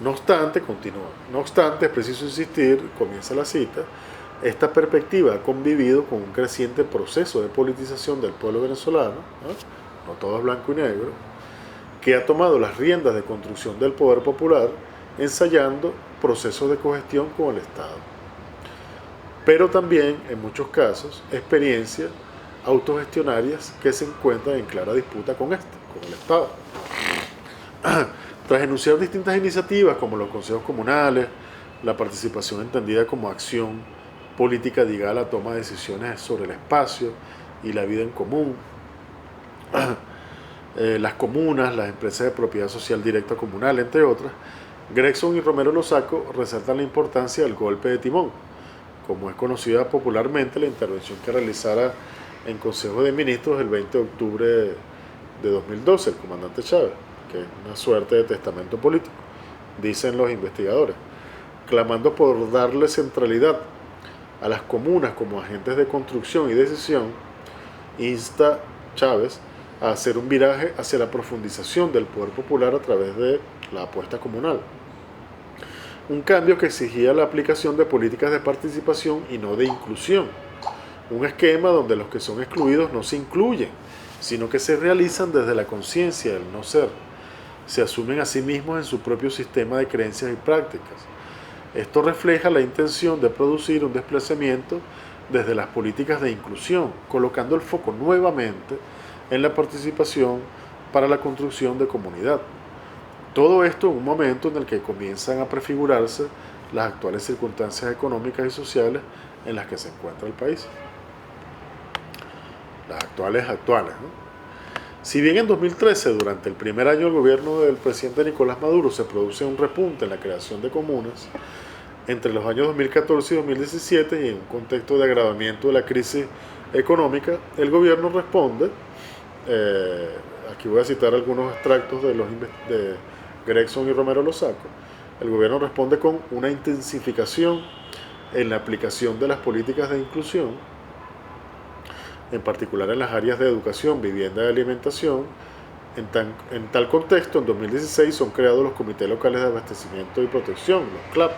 No obstante, continúa, no obstante, es preciso insistir, comienza la cita, esta perspectiva ha convivido con un creciente proceso de politización del pueblo venezolano, no todo es blanco y negro, que ha tomado las riendas de construcción del poder popular, ensayando procesos de cogestión con el Estado. Pero también, en muchos casos, experiencias autogestionarias que se encuentran en clara disputa con el Estado. Tras enunciar distintas iniciativas como los consejos comunales, la participación entendida como acción política ligada a la toma de decisiones sobre el espacio y la vida en común, las comunas, las empresas de propiedad social directa comunal, entre otras, Gregson y Romero Lozaco resaltan la importancia del golpe de timón, como es conocida popularmente la intervención que realizara en Consejo de Ministros el 20 de octubre de 2012 el comandante Chávez, que es una suerte de testamento político, dicen los investigadores, clamando por darle centralidad a las comunas como agentes de construcción y decisión. Insta Chávez a hacer un viraje hacia la profundización del poder popular a través de la apuesta comunal. Un cambio que exigía la aplicación de políticas de participación y no de inclusión. Un esquema donde los que son excluidos no se incluyen, sino que se realizan desde la conciencia del no ser. Se asumen a sí mismos en su propio sistema de creencias y prácticas. Esto refleja la intención de producir un desplazamiento desde las políticas de inclusión, colocando el foco nuevamente en la participación para la construcción de comunidad. Todo esto en un momento en el que comienzan a prefigurarse las actuales circunstancias económicas y sociales en las que se encuentra el país. Las actuales, ¿no? Si bien en 2013, durante el primer año del gobierno del presidente Nicolás Maduro, se produce un repunte en la creación de comunas, entre los años 2014 y 2017, y en un contexto de agravamiento de la crisis económica, el gobierno responde, aquí voy a citar algunos extractos de Gregson y Romero Lozaco, el gobierno responde con una intensificación en la aplicación de las políticas de inclusión, en particular en las áreas de educación, vivienda y alimentación. En tal contexto, en 2016 son creados los comités locales de abastecimiento y protección, los CLAP,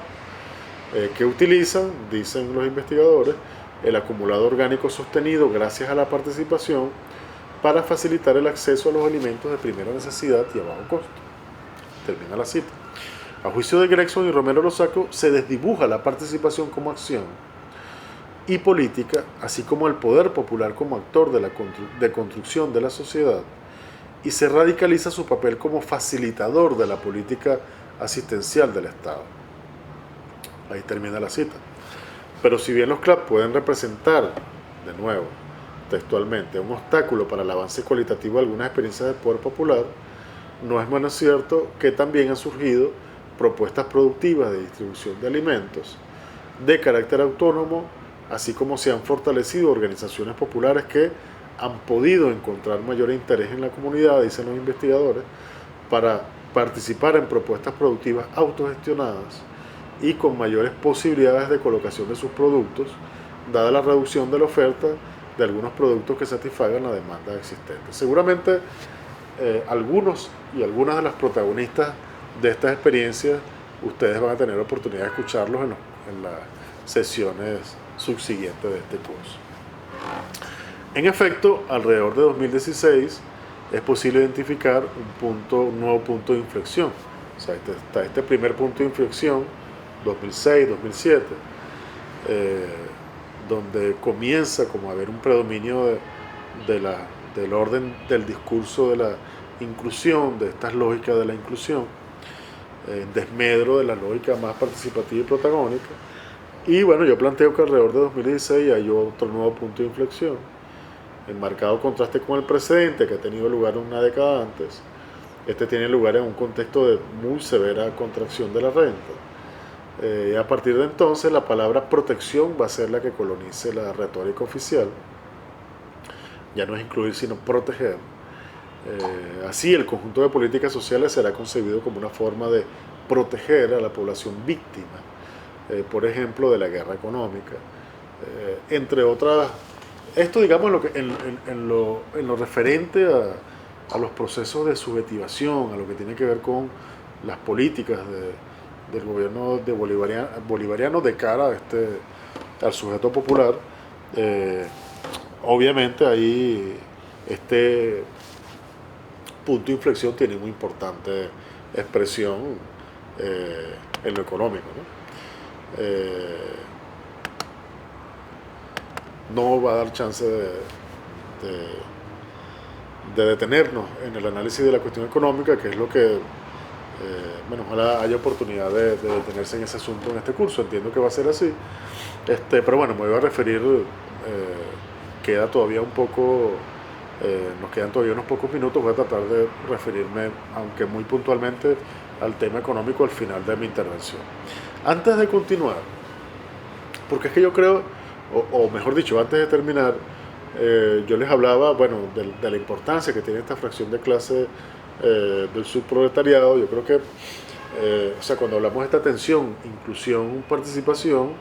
que utilizan, dicen los investigadores, el acumulado orgánico sostenido gracias a la participación para facilitar el acceso a los alimentos de primera necesidad y a bajo costo. Termina la cita. A juicio de Gregson y Romero Lozaco, se desdibuja la participación como acción y política, así como el poder popular como actor de construcción de la sociedad, y se radicaliza su papel como facilitador de la política asistencial del Estado. Ahí termina la cita. Pero si bien los CLAP pueden representar, de nuevo, textualmente, un obstáculo para el avance cualitativo de algunas experiencias de poder popular, no es menos cierto que también han surgido propuestas productivas de distribución de alimentos de carácter autónomo, así como se han fortalecido organizaciones populares que han podido encontrar mayor interés en la comunidad, dicen los investigadores, para participar en propuestas productivas autogestionadas y con mayores posibilidades de colocación de sus productos, dada la reducción de la oferta de algunos productos que satisfagan la demanda existente. Seguramente algunos y algunas de las protagonistas de estas experiencias ustedes van a tener oportunidad de escucharlos en las sesiones subsiguientes de este curso. En efecto, alrededor de 2016 es posible identificar un nuevo punto de inflexión. O sea, está este primer punto de inflexión, 2006, 2007, donde comienza como a haber un predominio del orden del discurso de la inclusión, de estas lógicas de la inclusión, en desmedro de la lógica más participativa y protagónica. Y bueno, yo planteo que alrededor de 2016 hay otro nuevo punto de inflexión, en marcado contraste con el precedente que ha tenido lugar una década antes. Este tiene lugar en un contexto de muy severa contracción de la renta. A partir de entonces la palabra protección va a ser la que colonice la retórica oficial. Ya no es incluir sino proteger. Así el conjunto de políticas sociales será concebido como una forma de proteger a la población víctima, por ejemplo, de la guerra económica, entre otras. Esto, digamos, en lo referente a los procesos de subjetivación, a lo que tiene que ver con las políticas del gobierno de bolivariano de cara a al sujeto popular. Eh, Obviamente ahí este punto de inflexión tiene muy importante expresión en lo económico, ¿no? No va a dar chance de detenernos en el análisis de la cuestión económica, que es lo que, bueno, ojalá haya oportunidad de detenerse en ese asunto en este curso. Entiendo que va a ser así. Pero bueno, me voy a referir, queda todavía un poco, nos quedan todavía unos pocos minutos, voy a tratar de referirme, aunque muy puntualmente, al tema económico al final de mi intervención. Antes de continuar, porque es que yo creo, o mejor dicho, antes de terminar, yo les hablaba, bueno, de la importancia que tiene esta fracción de clase del subproletariado. Yo creo que, o sea, cuando hablamos de esta tensión, inclusión, participación,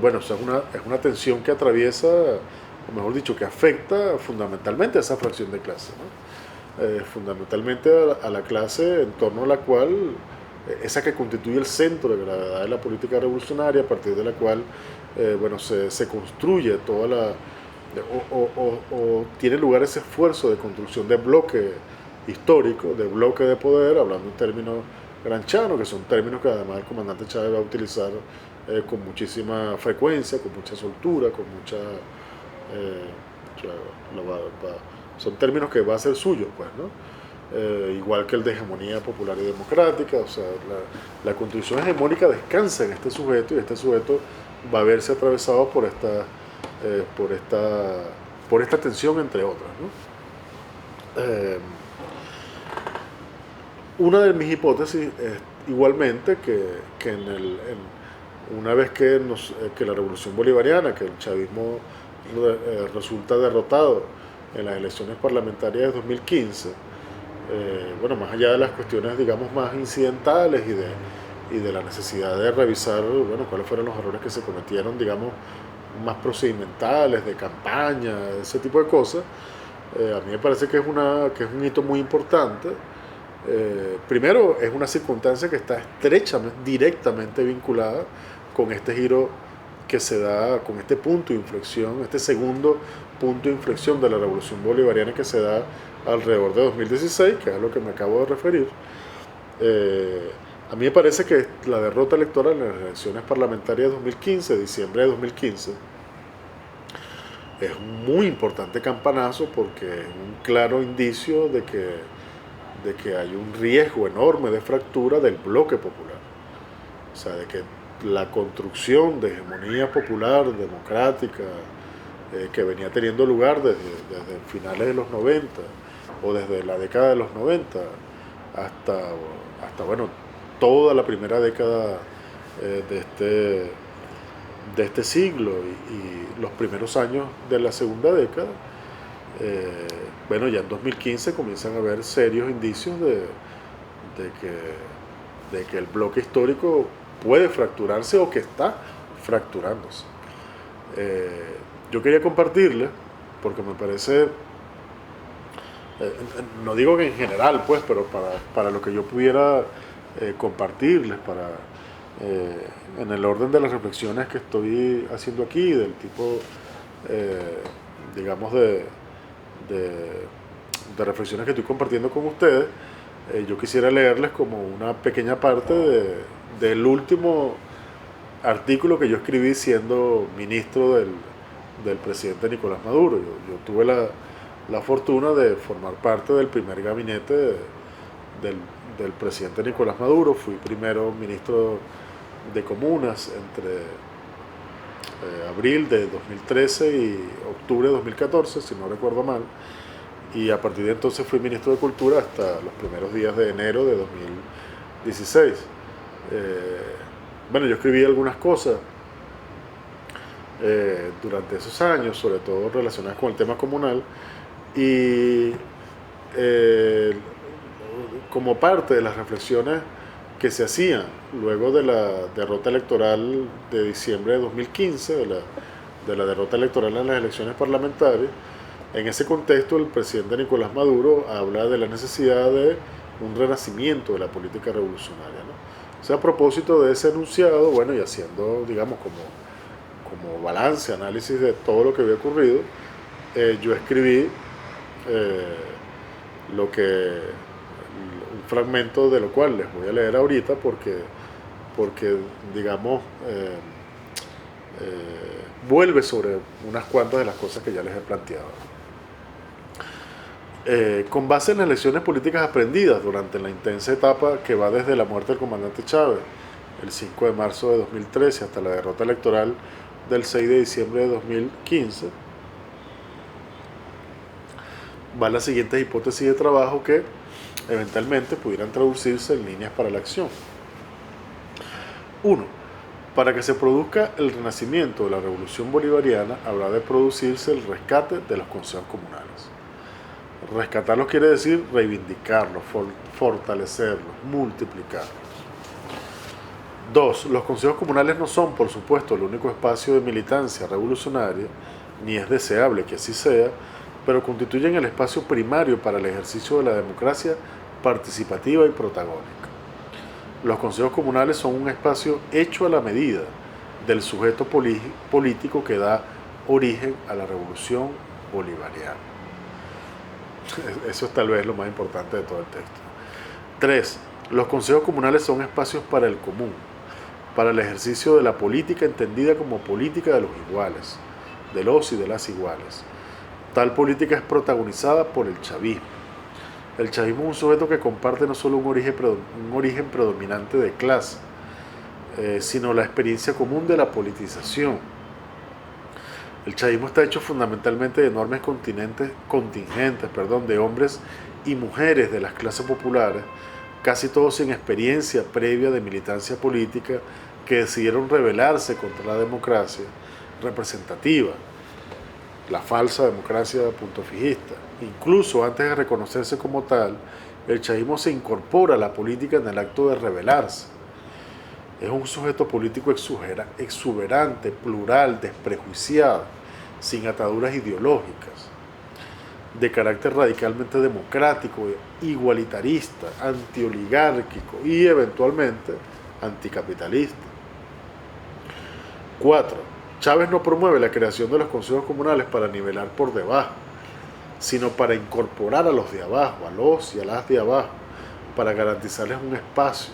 bueno, o sea, es una tensión que atraviesa, o mejor dicho, que afecta fundamentalmente a esa fracción de clase, ¿no? Fundamentalmente a la clase en torno a la cual, esa que constituye el centro de gravedad de la política revolucionaria, a partir de la cual, bueno, se construye toda la, o tiene lugar ese esfuerzo de construcción de bloque histórico, de bloque de poder, hablando en términos granchanos, que son términos que además el comandante Chávez va a utilizar con muchísima frecuencia, con mucha soltura, con mucha... son términos que va a ser suyos, pues, ¿no? Igual que el de hegemonía popular y democrática. O sea, la construcción hegemónica descansa en este sujeto, y este sujeto va a verse atravesado por esta tensión, entre otras, ¿no? Una de mis hipótesis es igualmente que una vez que la revolución bolivariana, que el chavismo resulta derrotado en las elecciones parlamentarias de 2015, bueno, más allá de las cuestiones, digamos, más incidentales y de la necesidad de revisar, bueno, cuáles fueron los errores que se cometieron, digamos, más procedimentales, de campaña, ese tipo de cosas, a mí me parece que es un hito muy importante. Primero, es una circunstancia que está estrechamente, directamente vinculada con este giro que se da, con este punto de inflexión, este segundo punto de inflexión de la revolución bolivariana, que se da alrededor de 2016, que es a lo que me acabo de referir. A mí me parece que la derrota electoral en las elecciones parlamentarias de 2015, diciembre de 2015, es un muy importante campanazo, porque es un claro indicio de que hay un riesgo enorme de fractura del bloque popular. O sea, de que la construcción de hegemonía popular, democrática, que venía teniendo lugar desde finales de los 90, o desde la década de los 90, hasta bueno, toda la primera década de este siglo, y los primeros años de la segunda década, bueno, ya en 2015 comienzan a haber serios indicios de que el bloque histórico puede fracturarse, o que está fracturándose. Yo quería compartirles, porque me parece, no digo que en general, pues, pero para lo que yo pudiera compartirles, en el orden de las reflexiones que estoy haciendo aquí, del tipo, digamos, de reflexiones que estoy compartiendo con ustedes, yo quisiera leerles como una pequeña parte del último artículo que yo escribí siendo ministro del presidente Nicolás Maduro. Yo tuve la fortuna de formar parte del primer gabinete del presidente Nicolás Maduro. Fui primero ministro de Comunas entre abril de 2013 y octubre de 2014, si no recuerdo mal, y a partir de entonces fui ministro de Cultura hasta los primeros días de enero de 2016. Bueno, yo escribí algunas cosas durante esos años, sobre todo relacionadas con el tema comunal, y como parte de las reflexiones que se hacían luego de la derrota electoral de diciembre de 2015, de la derrota electoral en las elecciones parlamentarias. En ese contexto, el presidente Nicolás Maduro habla de la necesidad de un renacimiento de la política revolucionaria, ¿no? O O sea, a propósito de ese enunciado, bueno, y haciendo, digamos, como balance, análisis de todo lo que había ocurrido, yo escribí eh, lo que un fragmento de lo cual les voy a leer ahorita porque digamos, vuelve sobre unas cuantas de las cosas que ya les he planteado. Con base en las lecciones políticas aprendidas durante la intensa etapa que va desde la muerte del comandante Chávez, el 5 de marzo de 2013, hasta la derrota electoral del 6 de diciembre de 2015, van las siguientes hipótesis de trabajo que eventualmente pudieran traducirse en líneas para la acción. 1. Para que se produzca el renacimiento de la revolución bolivariana, habrá de producirse el rescate de los consejos comunales. Rescatarlos quiere decir reivindicarlos, fortalecerlos, multiplicarlos. 2. Los consejos comunales no son, por supuesto, el único espacio de militancia revolucionaria, ni es deseable que así sea, pero constituyen el espacio primario para el ejercicio de la democracia participativa y protagónica. Los consejos comunales son un espacio hecho a la medida del sujeto político que da origen a la revolución bolivariana. Eso es tal vez lo más importante de todo el texto. 3. Los consejos comunales son espacios para el común, para el ejercicio de la política entendida como política de los iguales, de los y de las iguales. Tal política es protagonizada por el chavismo. El chavismo es un sujeto que comparte no solo un origen predominante de clase, sino la experiencia común de la politización. El chavismo está hecho fundamentalmente de enormes contingentes de hombres y mujeres de las clases populares, casi todos sin experiencia previa de militancia política, que decidieron rebelarse contra la democracia representativa, la falsa democracia puntofijista. Incluso antes de reconocerse como tal, el chavismo se incorpora a la política en el acto de rebelarse. Es un sujeto político exuberante, plural, desprejuiciado, sin ataduras ideológicas, de carácter radicalmente democrático, igualitarista, antioligárquico y eventualmente anticapitalista. 4. Chávez no promueve la creación de los consejos comunales para nivelar por debajo, sino para incorporar a los de abajo, a los y a las de abajo, para garantizarles un espacio.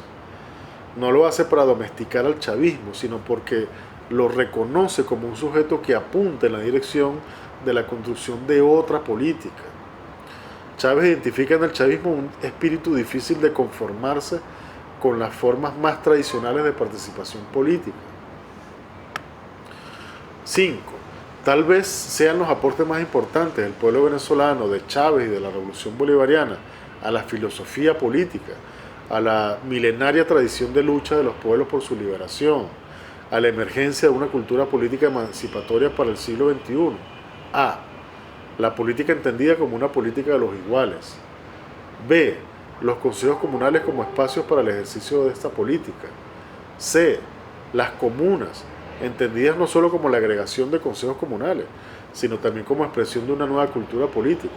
No lo hace para domesticar al chavismo, sino porque lo reconoce como un sujeto que apunta en la dirección de la construcción de otra política. Chávez identifica en el chavismo un espíritu difícil de conformarse con las formas más tradicionales de participación política. 5. Tal vez sean los aportes más importantes del pueblo venezolano, de Chávez y de la revolución bolivariana a la filosofía política, a la milenaria tradición de lucha de los pueblos por su liberación, a la emergencia de una cultura política emancipatoria para el siglo XXI. A. La política entendida como una política de los iguales. B. Los consejos comunales como espacios para el ejercicio de esta política. C. Las comunas, entendidas no solo como la agregación de consejos comunales, sino también como expresión de una nueva cultura política.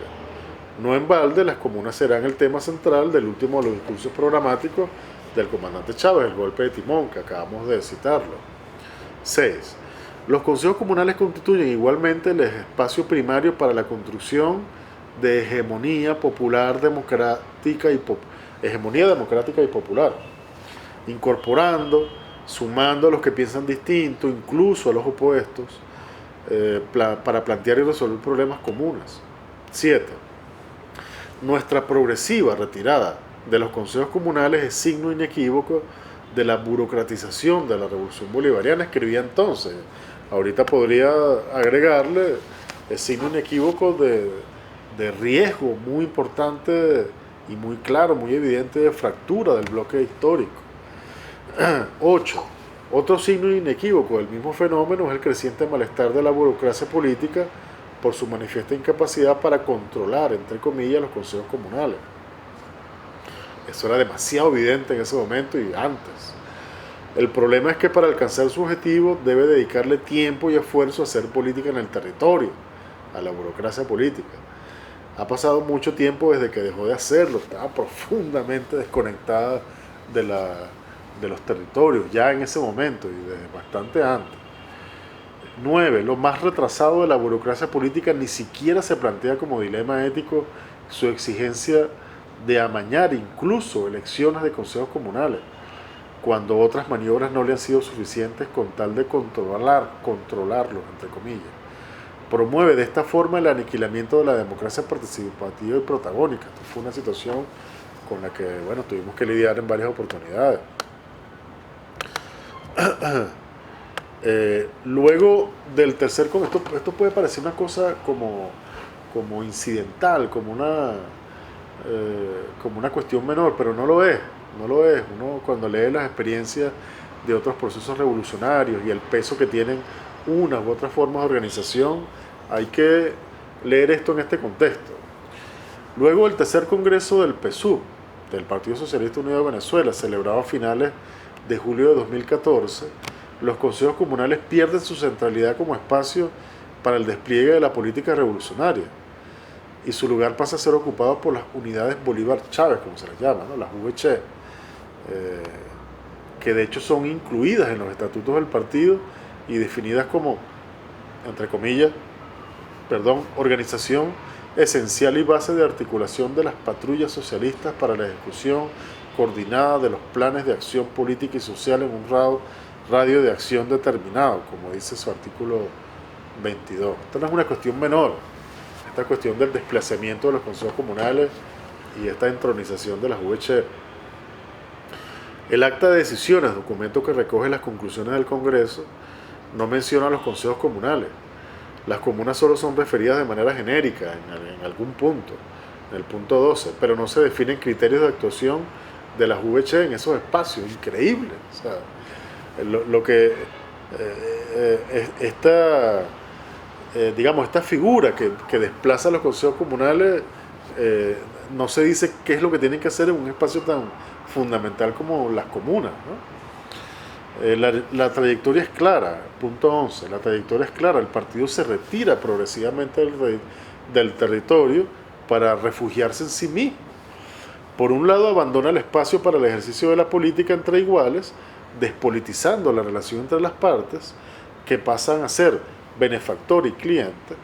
No en balde, las comunas serán el tema central del último de los discursos programáticos del comandante Chávez, el golpe de timón, que acabamos de citarlo. 6. Los consejos comunales constituyen igualmente el espacio primario para la construcción de hegemonía democrática y popular, incorporando, sumando a los que piensan distinto, incluso a los opuestos, para plantear y resolver problemas comunes. 7. Nuestra progresiva retirada de los consejos comunales es signo inequívoco de la burocratización de la revolución bolivariana, escribía entonces. Ahorita podría agregarle el signo inequívoco de riesgo muy importante y muy claro, muy evidente de fractura del bloque histórico. 8. Otro signo inequívoco del mismo fenómeno es el creciente malestar de la burocracia política por su manifiesta incapacidad para controlar, entre comillas, los consejos comunales. Eso era demasiado evidente en ese momento y antes. El problema es que para alcanzar su objetivo debe dedicarle tiempo y esfuerzo a hacer política en el territorio, a la burocracia política. Ha pasado mucho tiempo desde que dejó de hacerlo, estaba profundamente desconectada de de los territorios, ya en ese momento y desde bastante antes. 9. Lo más retrasado de la burocracia política ni siquiera se plantea como dilema ético su exigencia de amañar incluso elecciones de consejos comunales, cuando otras maniobras no le han sido suficientes con tal de controlarlos, entre comillas. Promueve de esta forma el aniquilamiento de la democracia participativa y protagónica. Esto fue una situación con la que, bueno, tuvimos que lidiar en varias oportunidades. Luego del tercer esto puede parecer una cosa como incidental, como una cuestión menor, pero no lo es. Uno cuando lee las experiencias de otros procesos revolucionarios y el peso que tienen unas u otras formas de organización, hay que leer esto en este contexto. Luego el tercer congreso del PSUV, del Partido Socialista Unido de Venezuela, celebrado a finales de julio de 2014, los consejos comunales pierden su centralidad como espacio para el despliegue de la política revolucionaria y su lugar pasa a ser ocupado por las unidades Bolívar Chávez, como se les llama, ¿no? Las VC, que de hecho son incluidas en los estatutos del partido y definidas como, entre comillas, organización esencial y base de articulación de las patrullas socialistas para la ejecución coordinada de los planes de acción política y social en un radio de acción determinado, como dice su artículo 22. Esta no es una cuestión menor, esta cuestión del desplazamiento de los consejos comunales y esta entronización de las VC. El acta de decisiones, documento que recoge las conclusiones del Congreso, no menciona a los consejos comunales. Las comunas solo son referidas de manera genérica en algún punto, en el punto 12, pero no se definen criterios de actuación de las VC en esos espacios. Increíble. O sea, esta figura que desplaza a los consejos comunales, no se dice qué es lo que tienen que hacer en un espacio tan fundamental como las comunas, ¿no? La trayectoria es clara, punto 11, la trayectoria es clara, el partido se retira progresivamente del territorio para refugiarse en sí mismo. Por un lado abandona el espacio para el ejercicio de la política entre iguales, despolitizando la relación entre las partes, que pasan a ser benefactor y cliente.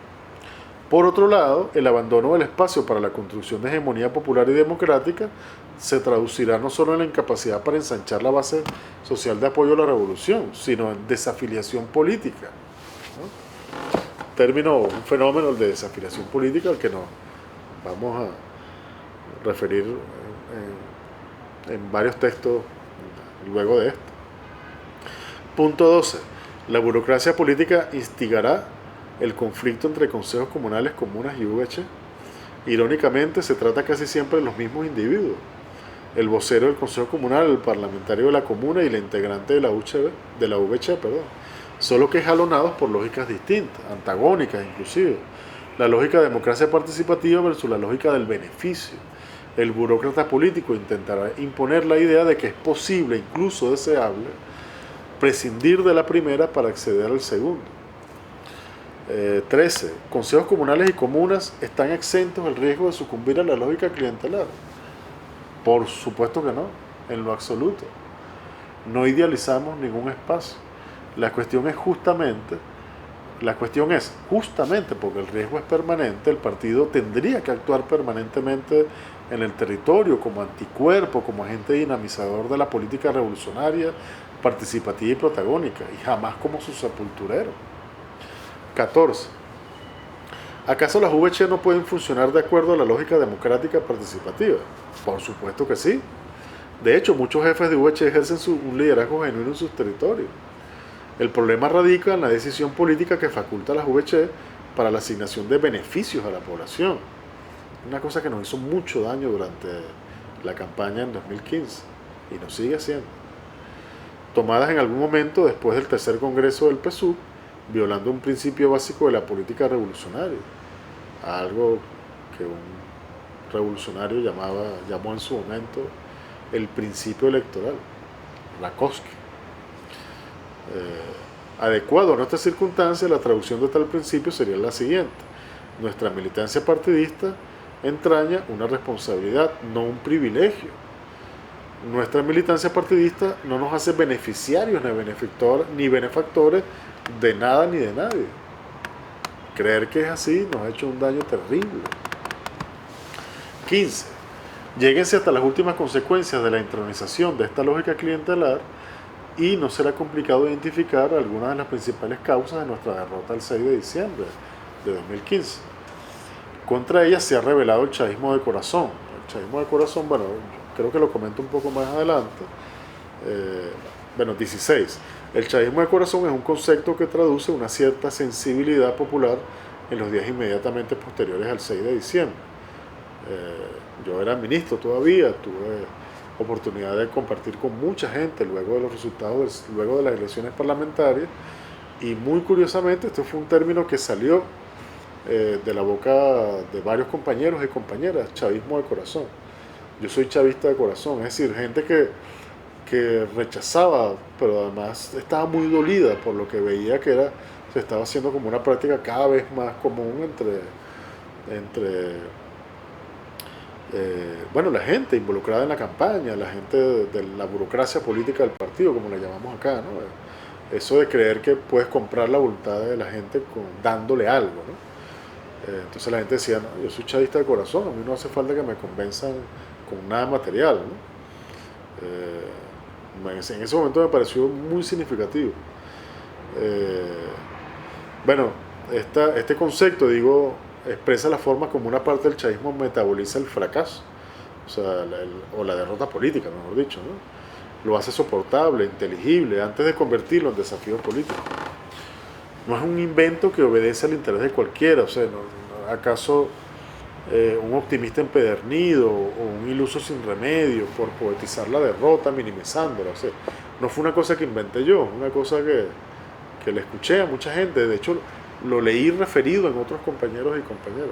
Por otro lado, el abandono del espacio para la construcción de hegemonía popular y democrática se traducirá no solo en la incapacidad para ensanchar la base social de apoyo a la revolución, sino en desafiliación política, ¿no? Un fenómeno de desafiliación política al que nos vamos a referir en varios textos luego de esto. Punto 12. La burocracia política instigará el conflicto entre consejos comunales, comunas y VC. Irónicamente, se trata casi siempre de los mismos individuos. El vocero del consejo comunal, el parlamentario de la comuna y la integrante de la VC, solo que jalonados por lógicas distintas, antagónicas inclusive. La lógica de democracia participativa versus la lógica del beneficio. El burócrata político intentará imponer la idea de que es posible, incluso deseable, prescindir de la primera para acceder al segundo. 13. Consejos comunales y comunas están exentos del riesgo de sucumbir a la lógica clientelar. Por supuesto que no, en lo absoluto. No idealizamos ningún espacio. La cuestión es justamente porque el riesgo es permanente, el partido tendría que actuar permanentemente en el territorio como anticuerpo, como agente dinamizador de la política revolucionaria, participativa y protagónica, y jamás como su sepulturero. 14. ¿Acaso las VC no pueden funcionar de acuerdo a la lógica democrática participativa? Por supuesto que sí. De hecho, muchos jefes de VC ejercen un liderazgo genuino en sus territorios. El problema radica en la decisión política que faculta a las VC para la asignación de beneficios a la población. Una cosa que nos hizo mucho daño durante la campaña en 2015 y nos sigue haciendo. Tomadas en algún momento después del tercer congreso del PSUV, violando un principio básico de la política revolucionaria, algo que un revolucionario llamó en su momento el principio electoral, Rakowski. Adecuado a nuestras circunstancias, la traducción de tal principio sería la siguiente: nuestra militancia partidista entraña una responsabilidad, no un privilegio. nuestra militancia partidista no nos hace beneficiarios ni benefactores de nada ni de nadie. Creer que es así nos ha hecho un daño terrible. 15. Lléguense hasta las últimas consecuencias de la intronización de esta lógica clientelar y no será complicado identificar algunas de las principales causas de nuestra derrota el 6 de diciembre de 2015. Contra ella se ha revelado el chavismo de corazón. El chavismo de corazón, bueno, creo que lo comento un poco más adelante. 16. El chavismo de corazón es un concepto que traduce una cierta sensibilidad popular en los días inmediatamente posteriores al 6 de diciembre. Yo era ministro todavía, tuve oportunidad de compartir con mucha gente luego de los resultados, luego de las elecciones parlamentarias, y muy curiosamente este fue un término que salió de la boca de varios compañeros y compañeras: chavismo de corazón. Yo soy chavista de corazón, es decir, gente que rechazaba, pero además estaba muy dolida por lo que veía que se estaba haciendo como una práctica cada vez más común entre la gente involucrada en la campaña, la gente de la burocracia política del partido, como le llamamos acá, ¿no? Eso de creer que puedes comprar la voluntad de la gente dándole algo, ¿no? Entonces la gente decía: no, yo soy chavista de corazón, a mí no hace falta que me convenzan con nada material, ¿no? En ese momento me pareció muy significativo. Este concepto, digo, expresa la forma como una parte del chavismo metaboliza el fracaso, o la derrota política, mejor dicho, ¿no? Lo hace soportable, inteligible, antes de convertirlo en desafío político. No es un invento que obedece al interés de cualquiera, ¿acaso un optimista empedernido o un iluso sin remedio por poetizar la derrota, minimizándola? No fue una cosa que inventé yo, una cosa que le escuché a mucha gente. De hecho, lo leí referido en otros compañeros y compañeras.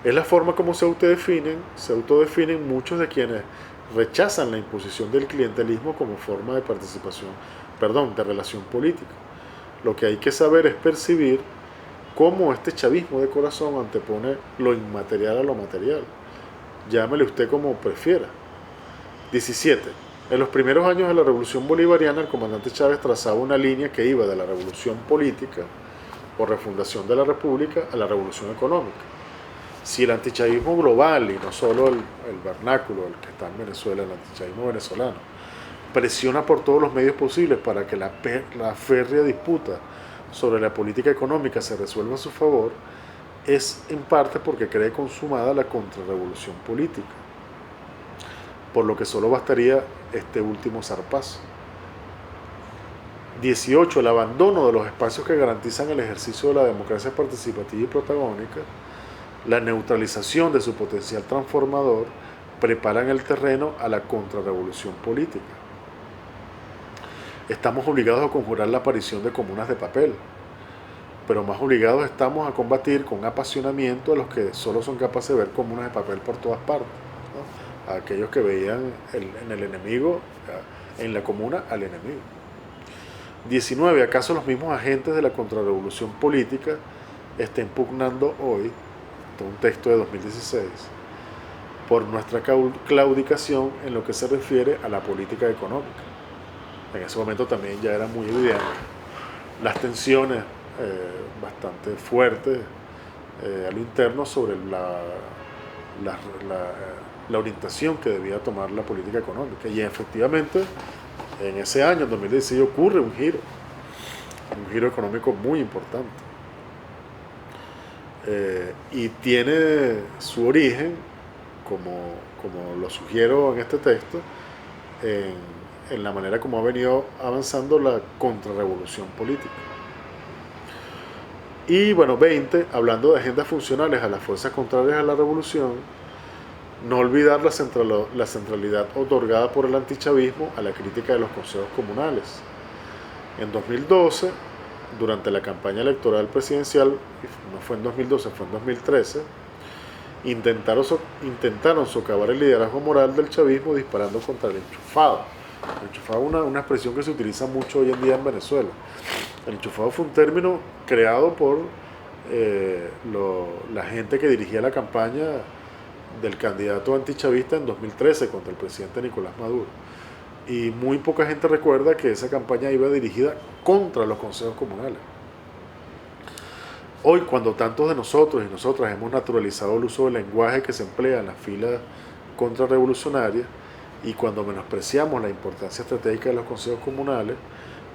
Es la forma como se autodefinen muchos de quienes rechazan la imposición del clientelismo como forma de de relación política. Lo que hay que saber es percibir cómo este chavismo de corazón antepone lo inmaterial a lo material. Llámele usted como prefiera. 17. En los primeros años de la Revolución Bolivariana, el comandante Chávez trazaba una línea que iba de la revolución política o refundación de la República a la revolución económica. Si el antichavismo global, y no solo el vernáculo, el que está en Venezuela, el antichavismo venezolano, presiona por todos los medios posibles para que la férrea disputa sobre la política económica se resuelva a su favor, es en parte porque cree consumada la contrarrevolución política, por lo que solo bastaría este último zarpazo. 18. El abandono de los espacios que garantizan el ejercicio de la democracia participativa y protagónica, la neutralización de su potencial transformador, preparan el terreno a la contrarrevolución política. Estamos obligados a conjurar la aparición de comunas de papel, pero más obligados estamos a combatir con apasionamiento a los que solo son capaces de ver comunas de papel por todas partes, ¿no? A aquellos que veían en el enemigo, en la comuna, al enemigo. 19. ¿Acaso los mismos agentes de la contrarrevolución política estén pugnando hoy, un texto de 2016, por nuestra claudicación en lo que se refiere a la política económica? En ese momento también ya era muy evidente las tensiones bastante fuertes a lo interno sobre la orientación que debía tomar la política económica. Y efectivamente, en ese año, en 2016, ocurre un giro económico muy importante. Y tiene su origen, como lo sugiero en este texto, en la manera como ha venido avanzando la contrarrevolución política. Y 20, hablando de agendas funcionales a las fuerzas contrarias a la revolución, no olvidar la centralidad otorgada por el antichavismo a la crítica de los consejos comunales. En 2012, durante la campaña electoral presidencial, no fue en 2012, fue en 2013, intentaron socavar el liderazgo moral del chavismo disparando contra el enchufado. El enchufado es una expresión que se utiliza mucho hoy en día en Venezuela. El enchufado fue un término creado por la gente que dirigía la campaña del candidato antichavista en 2013 contra el presidente Nicolás Maduro. Y muy poca gente recuerda que esa campaña iba dirigida contra los consejos comunales. Hoy, cuando tantos de nosotros y nosotras hemos naturalizado el uso del lenguaje que se emplea en las filas contrarrevolucionarias y cuando menospreciamos la importancia estratégica de los consejos comunales,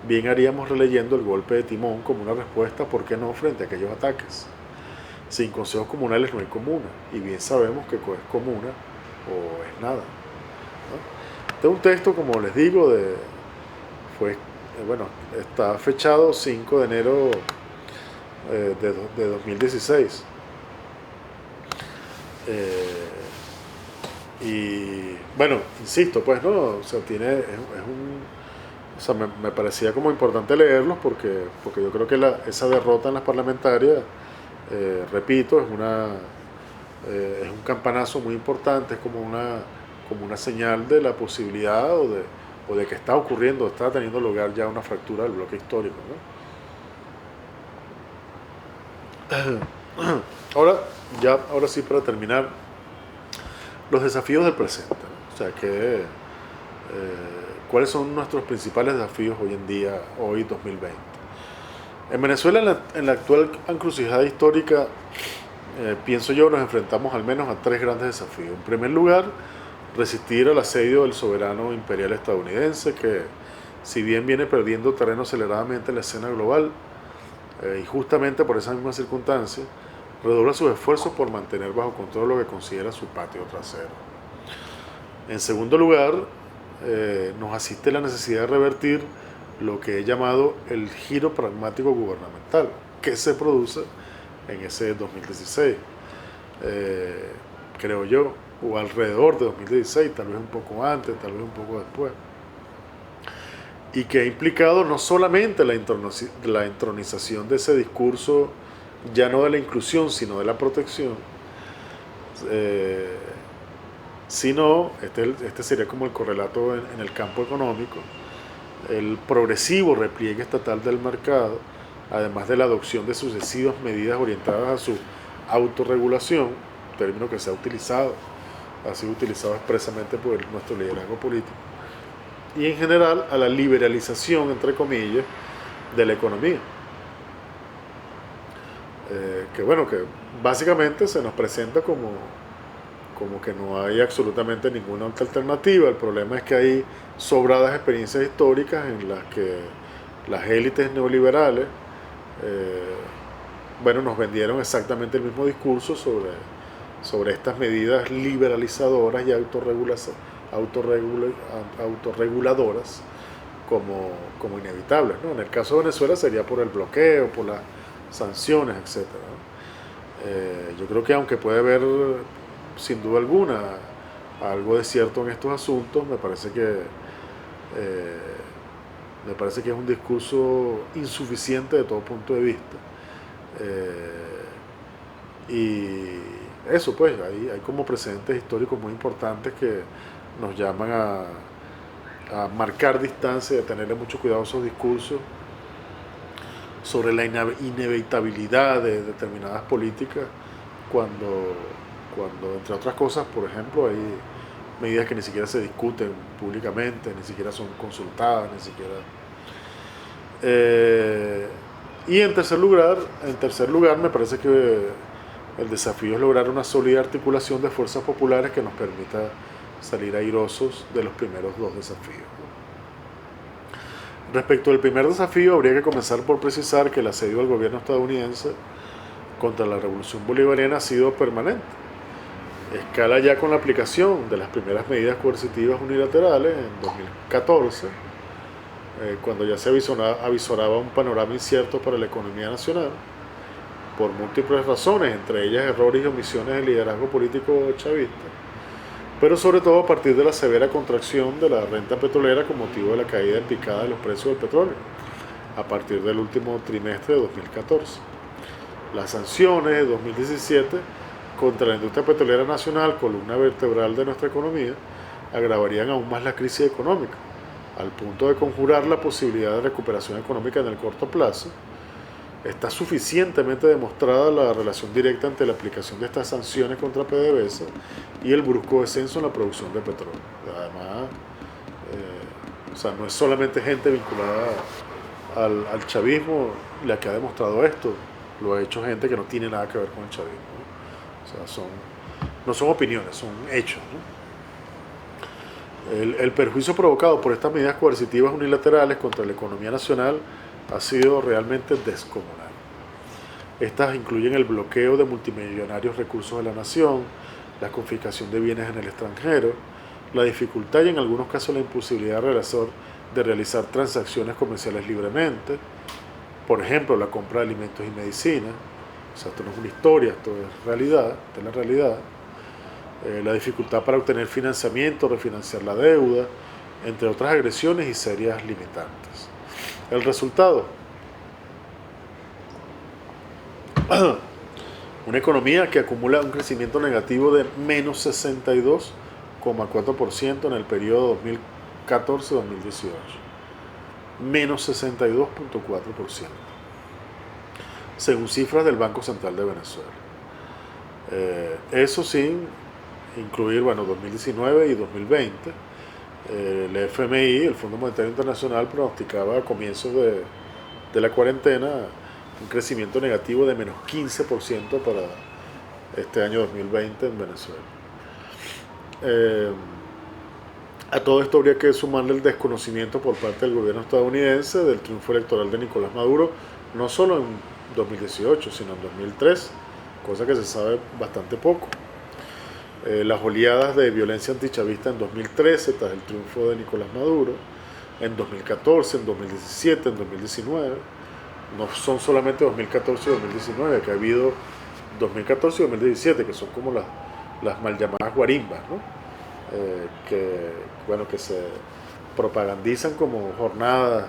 bien haríamos releyendo el golpe de timón como una respuesta, ¿por qué no?, frente a aquellos ataques. Sin consejos comunales no hay comuna, y bien sabemos que es comuna o es nada, ¿no? Este es un texto, como les digo, está fechado 5 de enero de 2016. Y bueno, insisto, pues no, o sea, me parecía como importante leerlos porque yo creo que esa derrota en las parlamentarias, repito, es un campanazo muy importante, es como una señal de la posibilidad o de que está ocurriendo, está teniendo lugar ya una fractura del bloque histórico, ¿no? Ahora sí, para terminar, los desafíos del presente, ¿no? O sea, ¿cuáles son nuestros principales desafíos hoy en día, hoy 2020? En Venezuela, en la actual encrucijada histórica, pienso yo, nos enfrentamos al menos a 3 grandes desafíos. En primer lugar, resistir al asedio del soberano imperial estadounidense, que si bien viene perdiendo terreno aceleradamente en la escena global, y justamente por esa misma circunstancia, redobla sus esfuerzos por mantener bajo control lo que considera su patio trasero. En segundo lugar, nos asiste la necesidad de revertir lo que he llamado el giro pragmático gubernamental, que se produce en ese 2016, creo yo, o alrededor de 2016, tal vez un poco antes, tal vez un poco después, y que ha implicado no solamente la entronización de ese discurso, ya no de la inclusión, sino de la protección, sino, este sería como el correlato en el campo económico, el progresivo repliegue estatal del mercado, además de la adopción de sucesivas medidas orientadas a su autorregulación, término que se ha sido utilizado expresamente por nuestro liderazgo político, y en general a la liberalización, entre comillas, de la economía. Que básicamente se nos presenta como que no hay absolutamente ninguna otra alternativa. El problema es que hay sobradas experiencias históricas en las que las élites neoliberales nos vendieron exactamente el mismo discurso sobre estas medidas liberalizadoras y autorreguladoras como inevitables, ¿no? En el caso de Venezuela sería por el bloqueo, por las sanciones, etc. Yo creo que aunque puede haber sin duda alguna algo de cierto en estos asuntos, me parece que es un discurso insuficiente de todo punto de vista, y eso, pues hay como precedentes históricos muy importantes que nos llaman a marcar distancia y a tenerle mucho cuidado a esos discursos sobre la inevitabilidad de determinadas políticas cuando entre otras cosas, por ejemplo, hay medidas que ni siquiera se discuten públicamente, ni siquiera son consultadas, ni siquiera. Y en tercer lugar, me parece que el desafío es lograr una sólida articulación de fuerzas populares que nos permita salir airosos de los primeros 2 desafíos. Respecto al primer desafío, habría que comenzar por precisar que el asedio al gobierno estadounidense contra la revolución bolivariana ha sido permanente. Escala ya con la aplicación de las primeras medidas coercitivas unilaterales en 2014, cuando ya se avisoraba un panorama incierto para la economía nacional, por múltiples razones, entre ellas errores y omisiones del liderazgo político chavista, pero sobre todo a partir de la severa contracción de la renta petrolera con motivo de la caída en picada de los precios del petróleo, a partir del último trimestre de 2014. Las sanciones de 2017 contra la industria petrolera nacional, columna vertebral de nuestra economía, agravarían aún más la crisis económica, al punto de conjurar la posibilidad de recuperación económica en el corto plazo, está suficientemente demostrada la relación directa entre la aplicación de estas sanciones contra PDVSA y el brusco descenso en la producción de petróleo. Además, o sea, no es solamente gente vinculada al chavismo la que ha demostrado esto, lo ha hecho gente que no tiene nada que ver con el chavismo, ¿no? O sea, no son opiniones, son hechos, ¿no? El perjuicio provocado por estas medidas coercitivas unilaterales contra la economía nacional ha sido realmente descomunal. Estas incluyen el bloqueo de multimillonarios recursos de la nación, la confiscación de bienes en el extranjero, la dificultad y en algunos casos la imposibilidad de realizar transacciones comerciales libremente, por ejemplo, la compra de alimentos y medicinas. O sea, esto no es una historia, esto es realidad, esta es la realidad. La dificultad para obtener financiamiento, refinanciar la deuda, entre otras agresiones y serias limitantes. El resultado, una economía que acumula un crecimiento negativo de menos 62,4% en el periodo 2014-2018. Menos 62,4%, según cifras del Banco Central de Venezuela. Eso sin incluir, 2019 y 2020. El FMI, el Fondo Monetario Internacional, pronosticaba a comienzos de la cuarentena un crecimiento negativo de menos 15% para este año 2020 en Venezuela. A todo esto habría que sumarle el desconocimiento por parte del gobierno estadounidense del triunfo electoral de Nicolás Maduro, no solo en 2018, sino en 2003, cosa que se sabe bastante poco. Las oleadas de violencia antichavista en 2013 tras el triunfo de Nicolás Maduro, en 2014, en 2017, en 2019. No son solamente 2014 y 2019, que ha habido 2014 y 2017, que son como las mal llamadas guarimbas, ¿no? Que se propagandizan como jornadas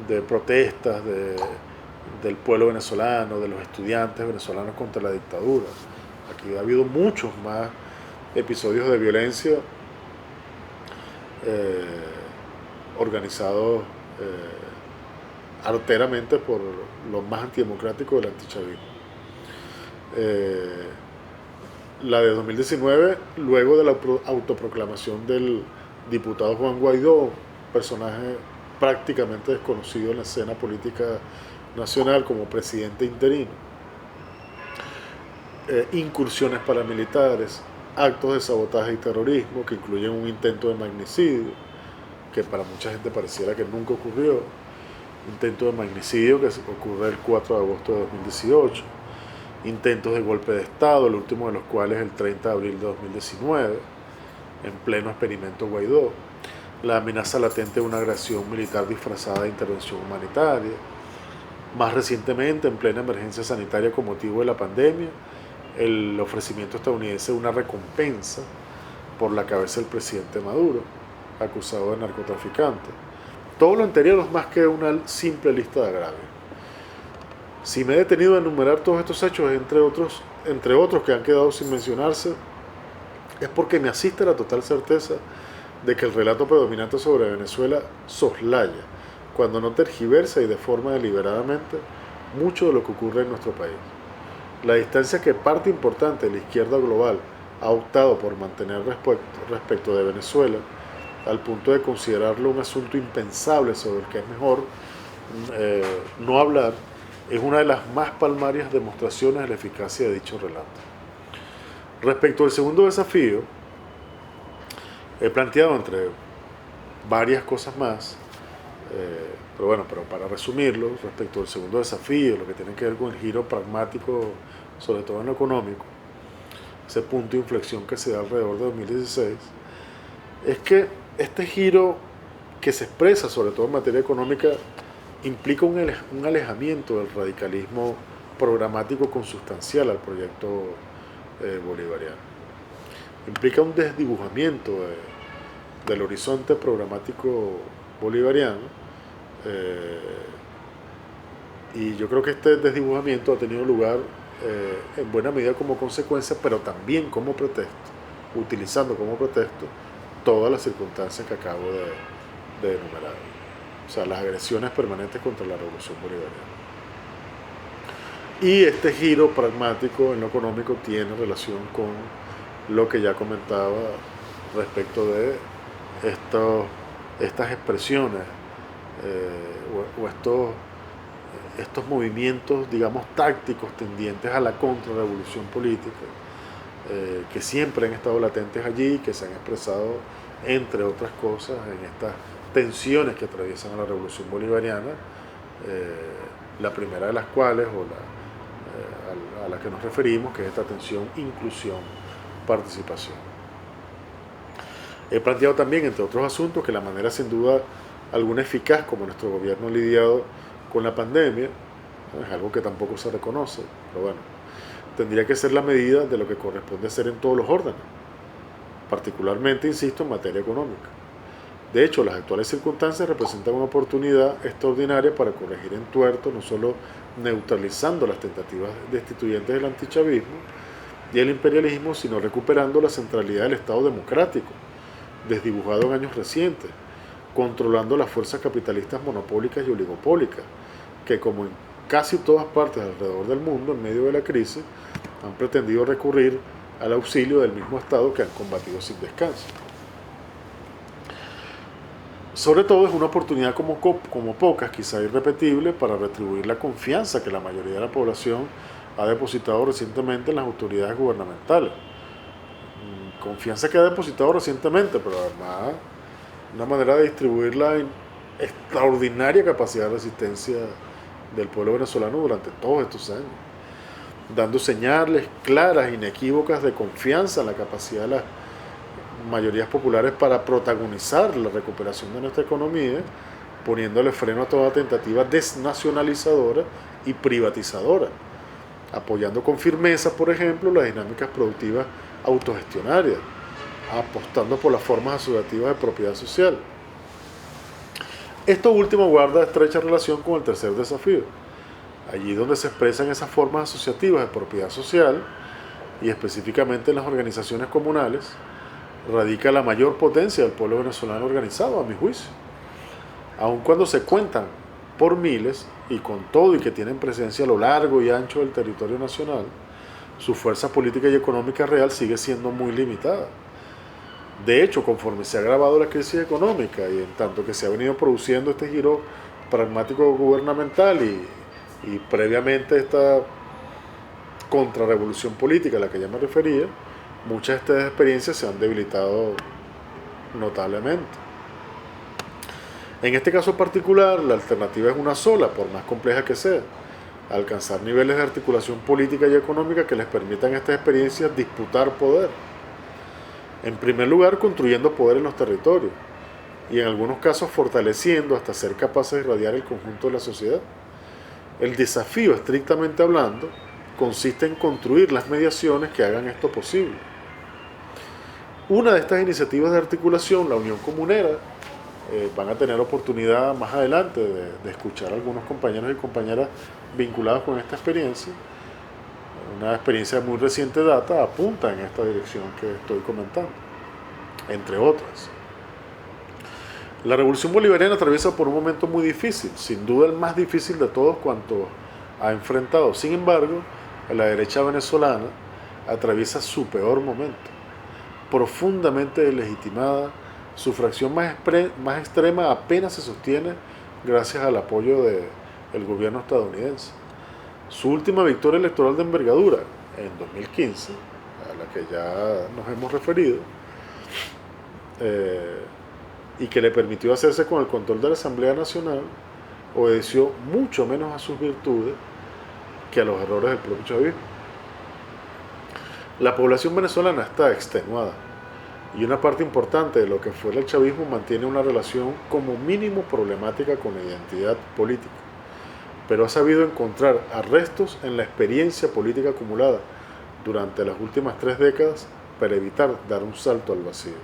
de protestas del pueblo venezolano, de los estudiantes venezolanos contra la dictadura. Aquí ha habido muchos más episodios de violencia organizados arteramente por los más antidemocráticos del antichavismo. La de 2019, luego de la autoproclamación del diputado Juan Guaidó, personaje prácticamente desconocido en la escena política nacional como presidente interino, incursiones paramilitares, actos de sabotaje y terrorismo que incluyen un intento de magnicidio, que para mucha gente pareciera que nunca ocurrió, intento de magnicidio que ocurre el 4 de agosto de 2018, intentos de golpe de Estado, el último de los cuales el 30 de abril de 2019, en pleno experimento Guaidó, la amenaza latente de una agresión militar disfrazada de intervención humanitaria, más recientemente, en plena emergencia sanitaria con motivo de la pandemia, el ofrecimiento estadounidense de una recompensa por la cabeza del presidente Maduro, acusado de narcotraficante. Todo lo anterior es más que una simple lista de agravios. Si me he detenido a enumerar todos estos hechos, entre otros que han quedado sin mencionarse, es porque me asiste la total certeza de que el relato predominante sobre Venezuela soslaya, cuando no tergiversa y deforma deliberadamente, mucho de lo que ocurre en nuestro país. La distancia que parte importante de la izquierda global ha optado por mantener respecto de Venezuela, al punto de considerarlo un asunto impensable sobre el que es mejor no hablar, es una de las más palmarias demostraciones de la eficacia de dicho relato. Respecto al segundo desafío, he planteado entre varias cosas más, pero para resumirlo, respecto al segundo desafío, lo que tiene que ver con el giro pragmático, sobre todo en lo económico, ese punto de inflexión que se da alrededor de 2016, es que este giro que se expresa, sobre todo en materia económica, implica un alejamiento del radicalismo programático consustancial al proyecto bolivariano. Implica un desdibujamiento del horizonte programático bolivariano, y yo creo que este desdibujamiento ha tenido lugar en buena medida como consecuencia, pero también como pretexto, utilizando como pretexto todas las circunstancias que acabo de enumerar. O sea, las agresiones permanentes contra la revolución bolivariana. Y este giro pragmático en lo económico tiene relación con lo que ya comentaba respecto de estas expresiones estos movimientos, digamos, tácticos tendientes a la contrarrevolución política, que siempre han estado latentes allí, que se han expresado, entre otras cosas, en estas tensiones que atraviesan a la revolución bolivariana, la primera de las cuales, a la que nos referimos, que es esta tensión inclusión-participación. He planteado también, entre otros asuntos, que la manera sin duda alguna eficaz como nuestro gobierno ha lidiado con la pandemia, ¿no? Es algo que tampoco se reconoce, pero bueno, tendría que ser la medida de lo que corresponde hacer en todos los órdenes, particularmente, insisto, en materia económica. De hecho, las actuales circunstancias representan una oportunidad extraordinaria para corregir en tuerto, no solo neutralizando las tentativas destituyentes del antichavismo y el imperialismo, sino recuperando la centralidad del Estado democrático, desdibujado en años recientes, controlando las fuerzas capitalistas monopólicas y oligopólicas, que como en casi todas partes alrededor del mundo, en medio de la crisis, han pretendido recurrir al auxilio del mismo Estado que han combatido sin descanso. Sobre todo es una oportunidad como pocas, quizá irrepetible, para retribuir la confianza que la mayoría de la población ha depositado recientemente en las autoridades gubernamentales. Confianza que ha depositado recientemente, pero además una manera de distribuir la extraordinaria capacidad de resistencia del pueblo venezolano durante todos estos años, dando señales claras, inequívocas de confianza en la capacidad de las mayorías populares para protagonizar la recuperación de nuestra economía, poniéndole freno a toda tentativa desnacionalizadora y privatizadora, apoyando con firmeza, por ejemplo, las dinámicas productivas autogestionarias, apostando por las formas asociativas de propiedad social. Esto último guarda estrecha relación con el tercer desafío. Allí donde se expresan esas formas asociativas de propiedad social, y específicamente en las organizaciones comunales, radica la mayor potencia del pueblo venezolano organizado, a mi juicio. Aun cuando se cuentan por miles, y con todo y que tienen presencia a lo largo y ancho del territorio nacional, su fuerza política y económica real sigue siendo muy limitada. De hecho, conforme se ha agravado la crisis económica y en tanto que se ha venido produciendo este giro pragmático gubernamental y previamente esta contrarrevolución política a la que ya me refería, muchas de estas experiencias se han debilitado notablemente. En este caso particular, la alternativa es una sola, por más compleja que sea: alcanzar niveles de articulación política y económica que les permitan a estas experiencias disputar poder. En primer lugar, construyendo poder en los territorios y en algunos casos fortaleciendo hasta ser capaces de irradiar el conjunto de la sociedad. El desafío, estrictamente hablando, consiste en construir las mediaciones que hagan esto posible. Una de estas iniciativas de articulación, la Unión Comunera, van a tener oportunidad más adelante de escuchar a algunos compañeros y compañeras vinculados con esta experiencia. Una experiencia de muy reciente data apunta en esta dirección que estoy comentando, entre otras. La revolución bolivariana atraviesa por un momento muy difícil, sin duda el más difícil de todos cuanto ha enfrentado. Sin embargo, la derecha venezolana atraviesa su peor momento, profundamente deslegitimada. Su fracción más extrema apenas se sostiene gracias al apoyo del gobierno estadounidense. Su última victoria electoral de envergadura, en 2015, a la que ya nos hemos referido, y que le permitió hacerse con el control de la Asamblea Nacional, obedeció mucho menos a sus virtudes que a los errores del propio chavismo. La población venezolana está extenuada, y una parte importante de lo que fuera el chavismo mantiene una relación como mínimo problemática con la identidad política, pero ha sabido encontrar arrestos en la experiencia política acumulada durante las últimas 3 décadas para evitar dar un salto al vacío.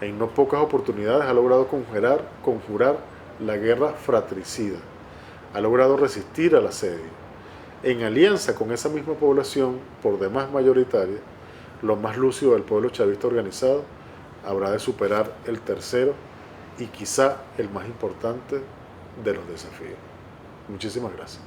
En no pocas oportunidades ha logrado conjurar la guerra fratricida, ha logrado resistir al asedio. En alianza con esa misma población, por demás mayoritaria, lo más lúcido del pueblo chavista organizado habrá de superar el tercero y quizá el más importante de los desafíos. Muchísimas gracias.